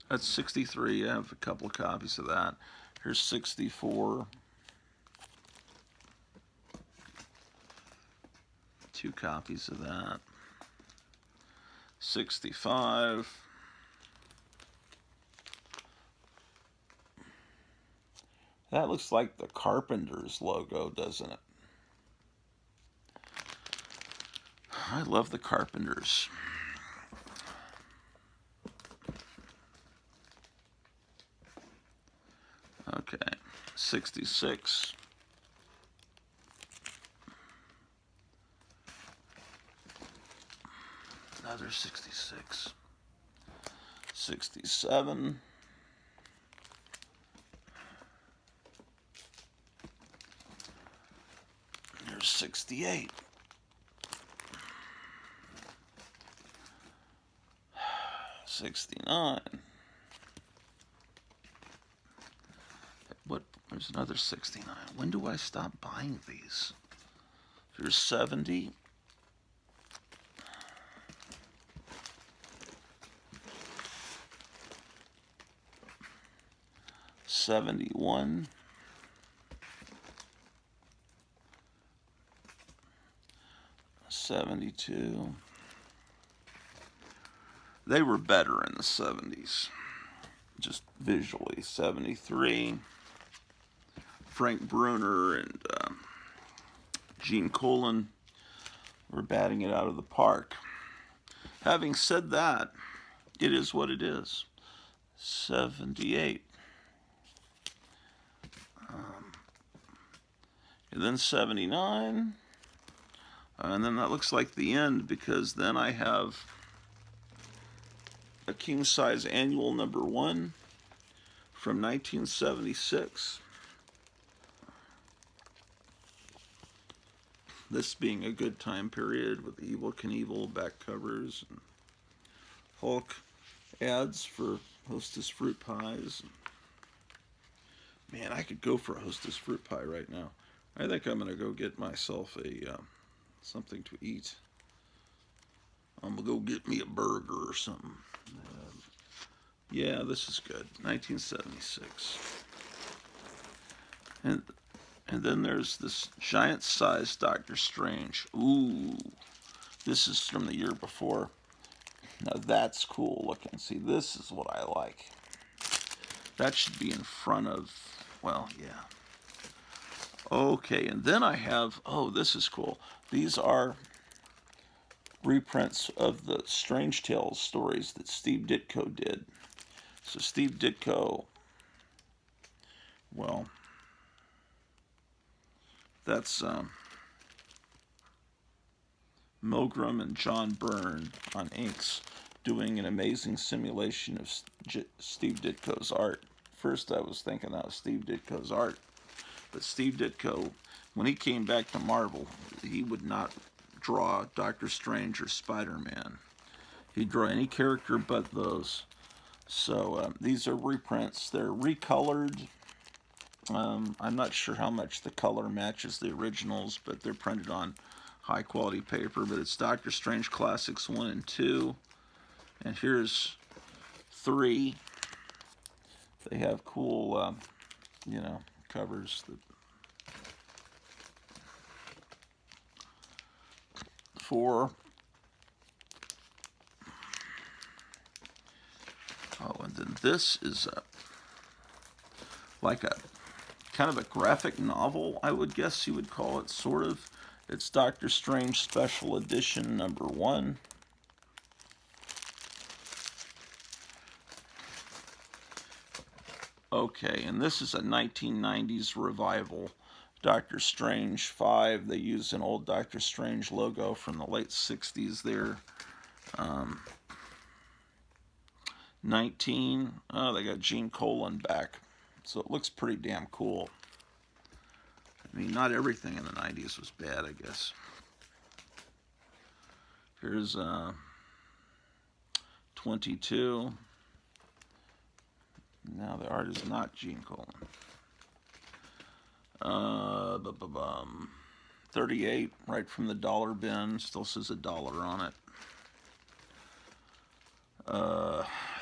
That's 63. I have a couple of copies of that. Here's 64. 2 copies of that. 65. That looks like the Carpenters logo, doesn't it? I love the Carpenters. Okay, 66. Another 66. 67. Here's 68. 69. What? There's another 69. When do I stop buying these? Here's 70. 71. 72. They were better in the 70s, just visually. 73. Frank Bruner and Gene Colan were batting it out of the park. Having said that, it is what it is. 78. And then 79. And then that looks like the end, because then I have a king size annual number 1 from 1976. This being a good time period with Evel Knievel back covers and Hulk ads for Hostess fruit pies. Man, I could go for a Hostess fruit pie right now. I think I'm gonna go get myself a something to eat. I'm gonna go get me a burger or something. Yeah, this is good. 1976. And then there's this giant-sized Doctor Strange. Ooh, this is from the year before. Now that's cool looking. See, this is what I like. That should be in front of, well, yeah. Okay, and then I have, oh, this is cool. These are reprints of the Strange Tales stories that Steve Ditko did. So Steve Ditko, well, that's Milgram and John Byrne on inks doing an amazing simulation of Steve Ditko's art. First I was thinking that was Steve Ditko's art, but Steve Ditko, when he came back to Marvel, he would not draw Doctor Strange or Spider-Man. He'd draw any character but those. So these are reprints. They're recolored. I'm not sure how much the color matches the originals, but they're printed on high quality paper. But it's Doctor Strange Classics 1 and 2. And here's 3. They have cool, you know, covers. 4. Oh, and then this is like a kind of a graphic novel, I would guess you would call it, sort of. It's Doctor Strange Special Edition number 1. Okay, and this is a 1990s revival. Doctor Strange 5. They use an old Doctor Strange logo from the late 60s there. 19. Oh, they got Gene Colan back. So it looks pretty damn cool. I mean, not everything in the 90s was bad, I guess. Here's 22. Now the art is not Gene Colan. 38, right from the dollar bin. Still says $1 on it.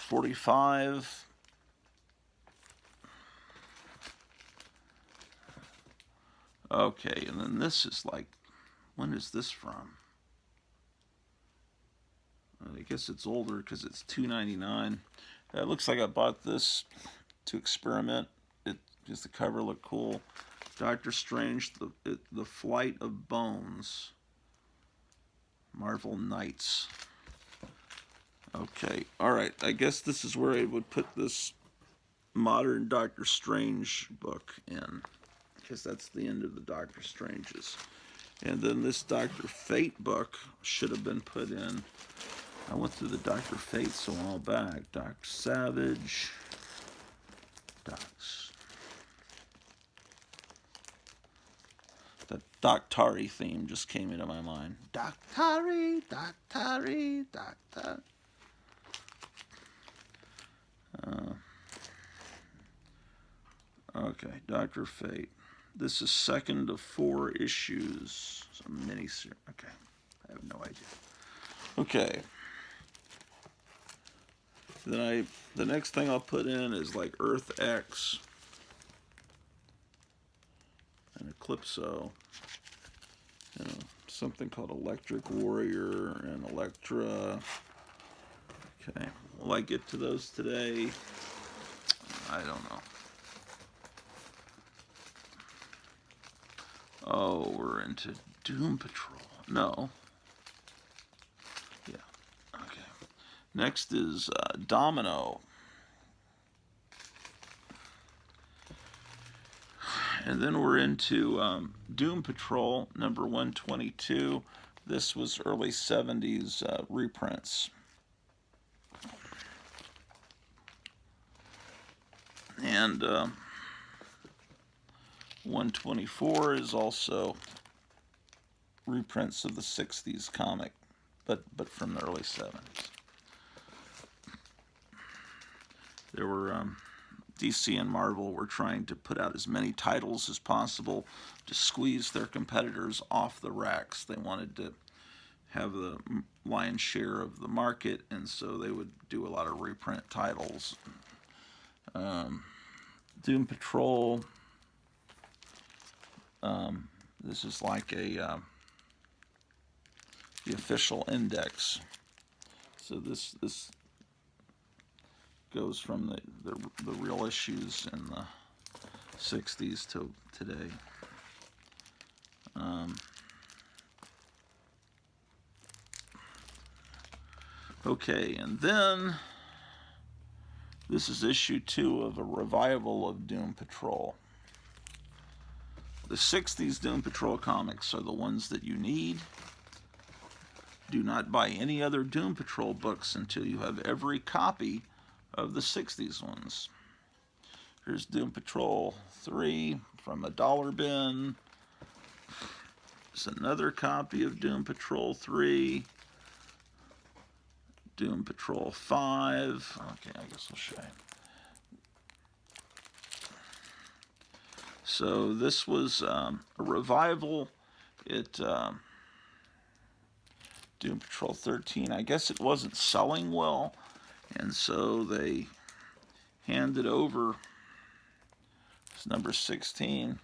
45. Okay, and then this is like, when is this from? I guess it's older because it's $2.99. It looks like I bought this to experiment. Just the cover looked cool. Doctor Strange, the Flight of Bones. Marvel Knights. Okay, all right. I guess this is where I would put this modern Doctor Strange book in, because that's the end of the Doctor Stranges. And then this Dr. Fate book should have been put in I went through the Dr. Fates a while back. Dr. Savage. The Doctari theme just came into my mind. Doctari, Doctari, Doctor. Okay, Dr. Fate. This is second of 4 issues. It's a mini-series. Okay, I have no idea. Okay. Then the next thing I'll put in is like Earth X and Eclipso. You know, something called Electric Warrior and Electra. Okay, will I get to those today? I don't know. Oh, we're into Doom Patrol. No. Yeah. Okay. Next is Domino. And then we're into Doom Patrol number 122. This was early 70s reprints. And 124 is also reprints of the 60s comic, but from the early 70s. There were DC and Marvel were trying to put out as many titles as possible to squeeze their competitors off the racks. They wanted to have the lion's share of the market, and so they would do a lot of reprint titles. Doom Patrol. This is like the official index. So this goes from the real issues in the 60s to today. Okay, and then this is issue 2 of a revival of Doom Patrol. The 60s Doom Patrol comics are the ones that you need. Do not buy any other Doom Patrol books until you have every copy of the 60s ones. Here's Doom Patrol 3 from a dollar bin. There's another copy of Doom Patrol 3. Doom Patrol 5. Okay, I guess I'll show you. So this was a revival. Doom Patrol 13, I guess it wasn't selling well, and so they handed over this number 16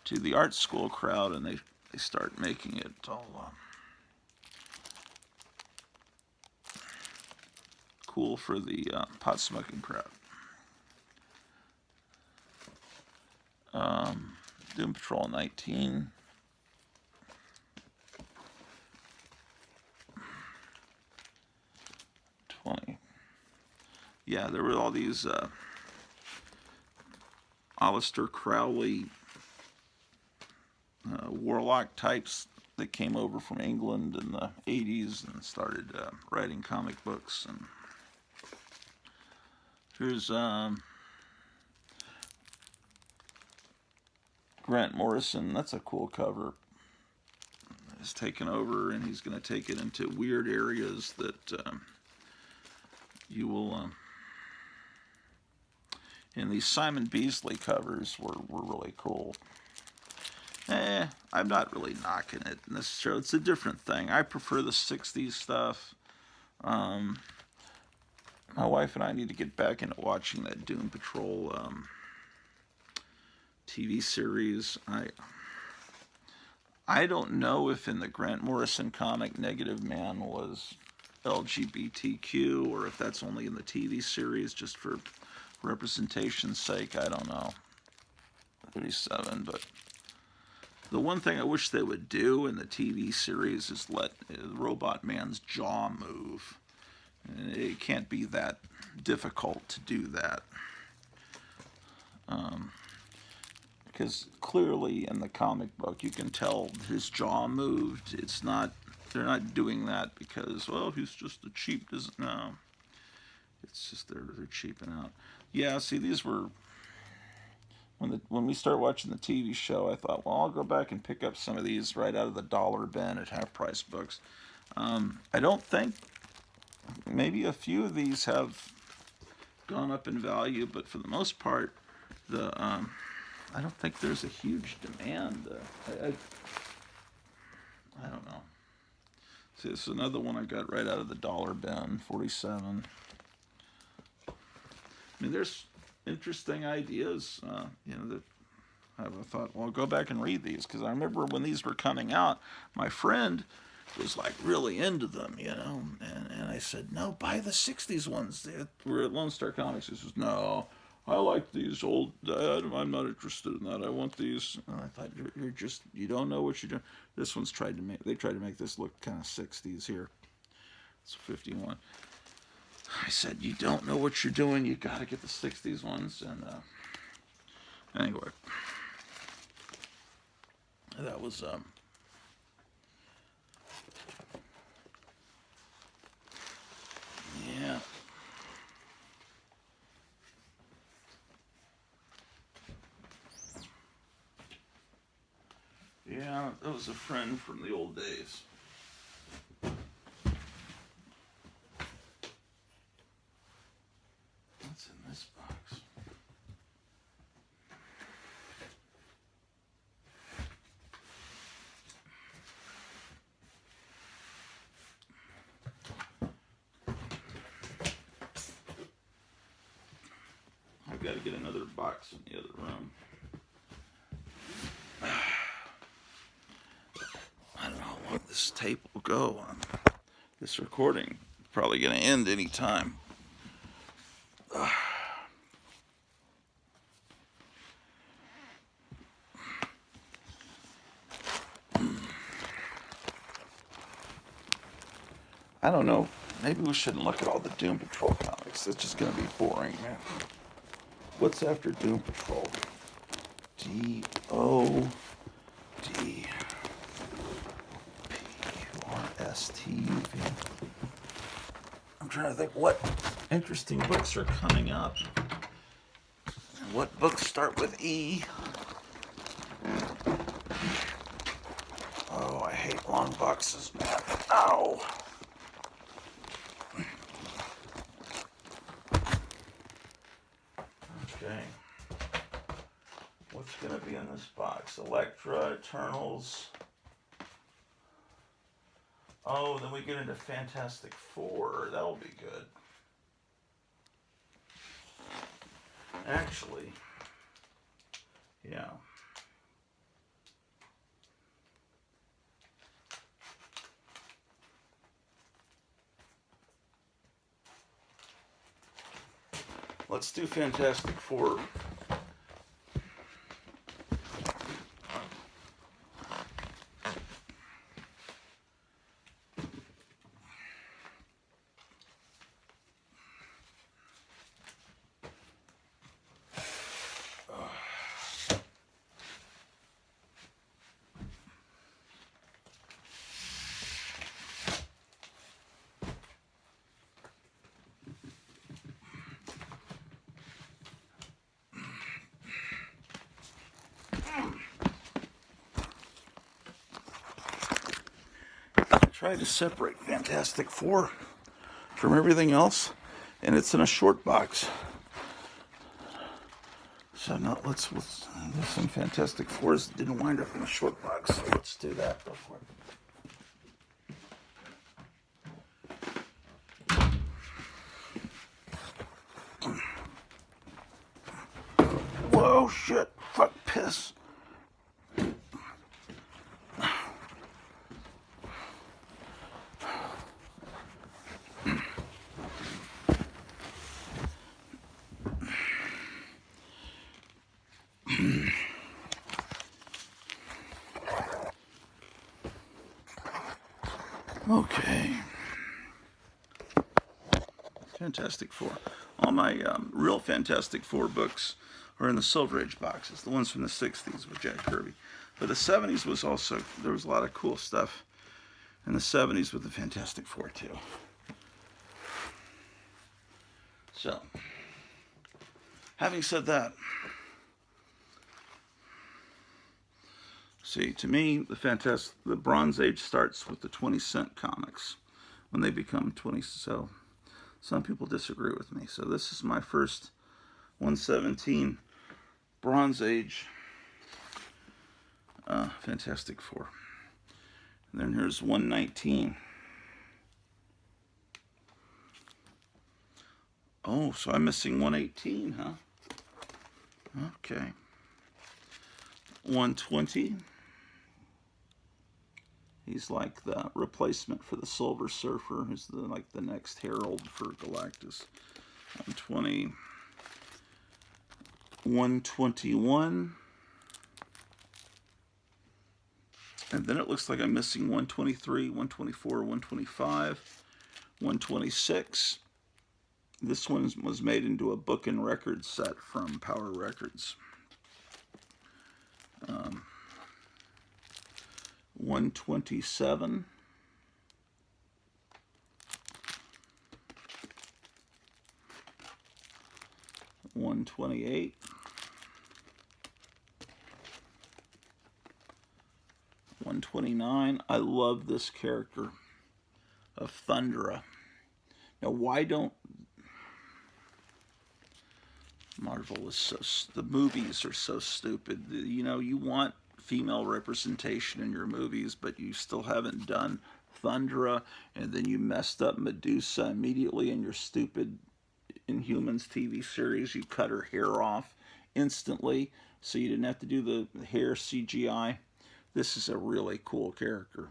to the art school crowd, and they start making it all cool for the pot smoking crowd. Doom Patrol 19. Yeah, there were all these Aleister Crowley warlock types that came over from England in the 80s and started writing comic books. And here's Grant Morrison. That's a cool cover. He's taken over, and he's going to take it into weird areas that you will... and these Simon Beasley covers were really cool. I'm not really knocking it in this show. It's a different thing. I prefer the 60s stuff. My wife and I need to get back into watching that Doom Patrol TV series. I don't know if in the Grant Morrison comic Negative Man was LGBTQ or if that's only in the TV series just for representation's sake. I don't know. 37, but the one thing I wish they would do in the TV series is let Robot Man's jaw move. It can't be that difficult to do that. Because clearly in the comic book you can tell his jaw moved. It's not they're not doing that because, well, he's just a cheap. Doesn't no. It's just they're cheaping out. Yeah, see, these were when we start watching the TV show. I thought, well, I'll go back and pick up some of these right out of the dollar bin at Half Price Books. I don't think maybe a few of these have gone up in value, but for the most part, I don't think there's a huge demand. I don't know. See, this is another one I got right out of the dollar bin, 47. I mean, there's interesting ideas, that I thought, well, I'll go back and read these, because I remember when these were coming out, my friend was like really into them, and I said, no, buy the 60s ones. We're at Lone Star Comics. He says, no, I like these old, I'm not interested in that. I want these. And I thought, you don't know what you're doing. This one's tried to make this look kind of 60s here. It's 51. I said, you don't know what you're doing. You got to get the 60s ones. And anyway, that was yeah. Yeah, that was a friend from the old days. What's in this box? I've got to get another box in the other room. I don't know how long this tape will go on. This recording probably going to end any time. I don't know. Maybe we shouldn't look at all the Doom Patrol comics. It's just going to be boring, man. What's after Doom Patrol? DODPRSTUV. I'm trying to think what interesting books are coming up. What books start with E? Oh, I hate long boxes, man. Ow! Okay. What's going to be in this box? Elektra, Eternals. Oh, then we get into Fantastic Four. That'll be good. Actually, yeah. Let's do Fantastic Four. Try to separate Fantastic Four from everything else, and it's in a short box. So now let's there's some Fantastic Fours that didn't wind up in a short box. So let's do that real quick. Whoa, shit, fuck, piss. Okay. Fantastic Four. All my real Fantastic Four books are in the Silver Age boxes, the ones from the 60s with Jack Kirby. But the 70s was also, there was a lot of cool stuff in the 70s with the Fantastic Four too. So, having said that, see, to me, the Bronze Age starts with the 20-cent comics when they become 20. So, some people disagree with me. So, this is my first 117 Bronze Age Fantastic Four. And then here's 119. Oh, so I'm missing 118, huh? Okay. 120. He's like the replacement for the Silver Surfer. He's like the next herald for Galactus. 120. 121. And then it looks like I'm missing 123, 124, 125, 126. This one was made into a book and record set from Power Records. 127. 128. 129. I love this character of Thundra. Now, why don't Marvel is so, the movies are so stupid. You know, you want female representation in your movies, but you still haven't done Thundra, and then you messed up Medusa immediately in your stupid Inhumans TV series. You cut her hair off instantly, so you didn't have to do the hair CGI. This is a really cool character.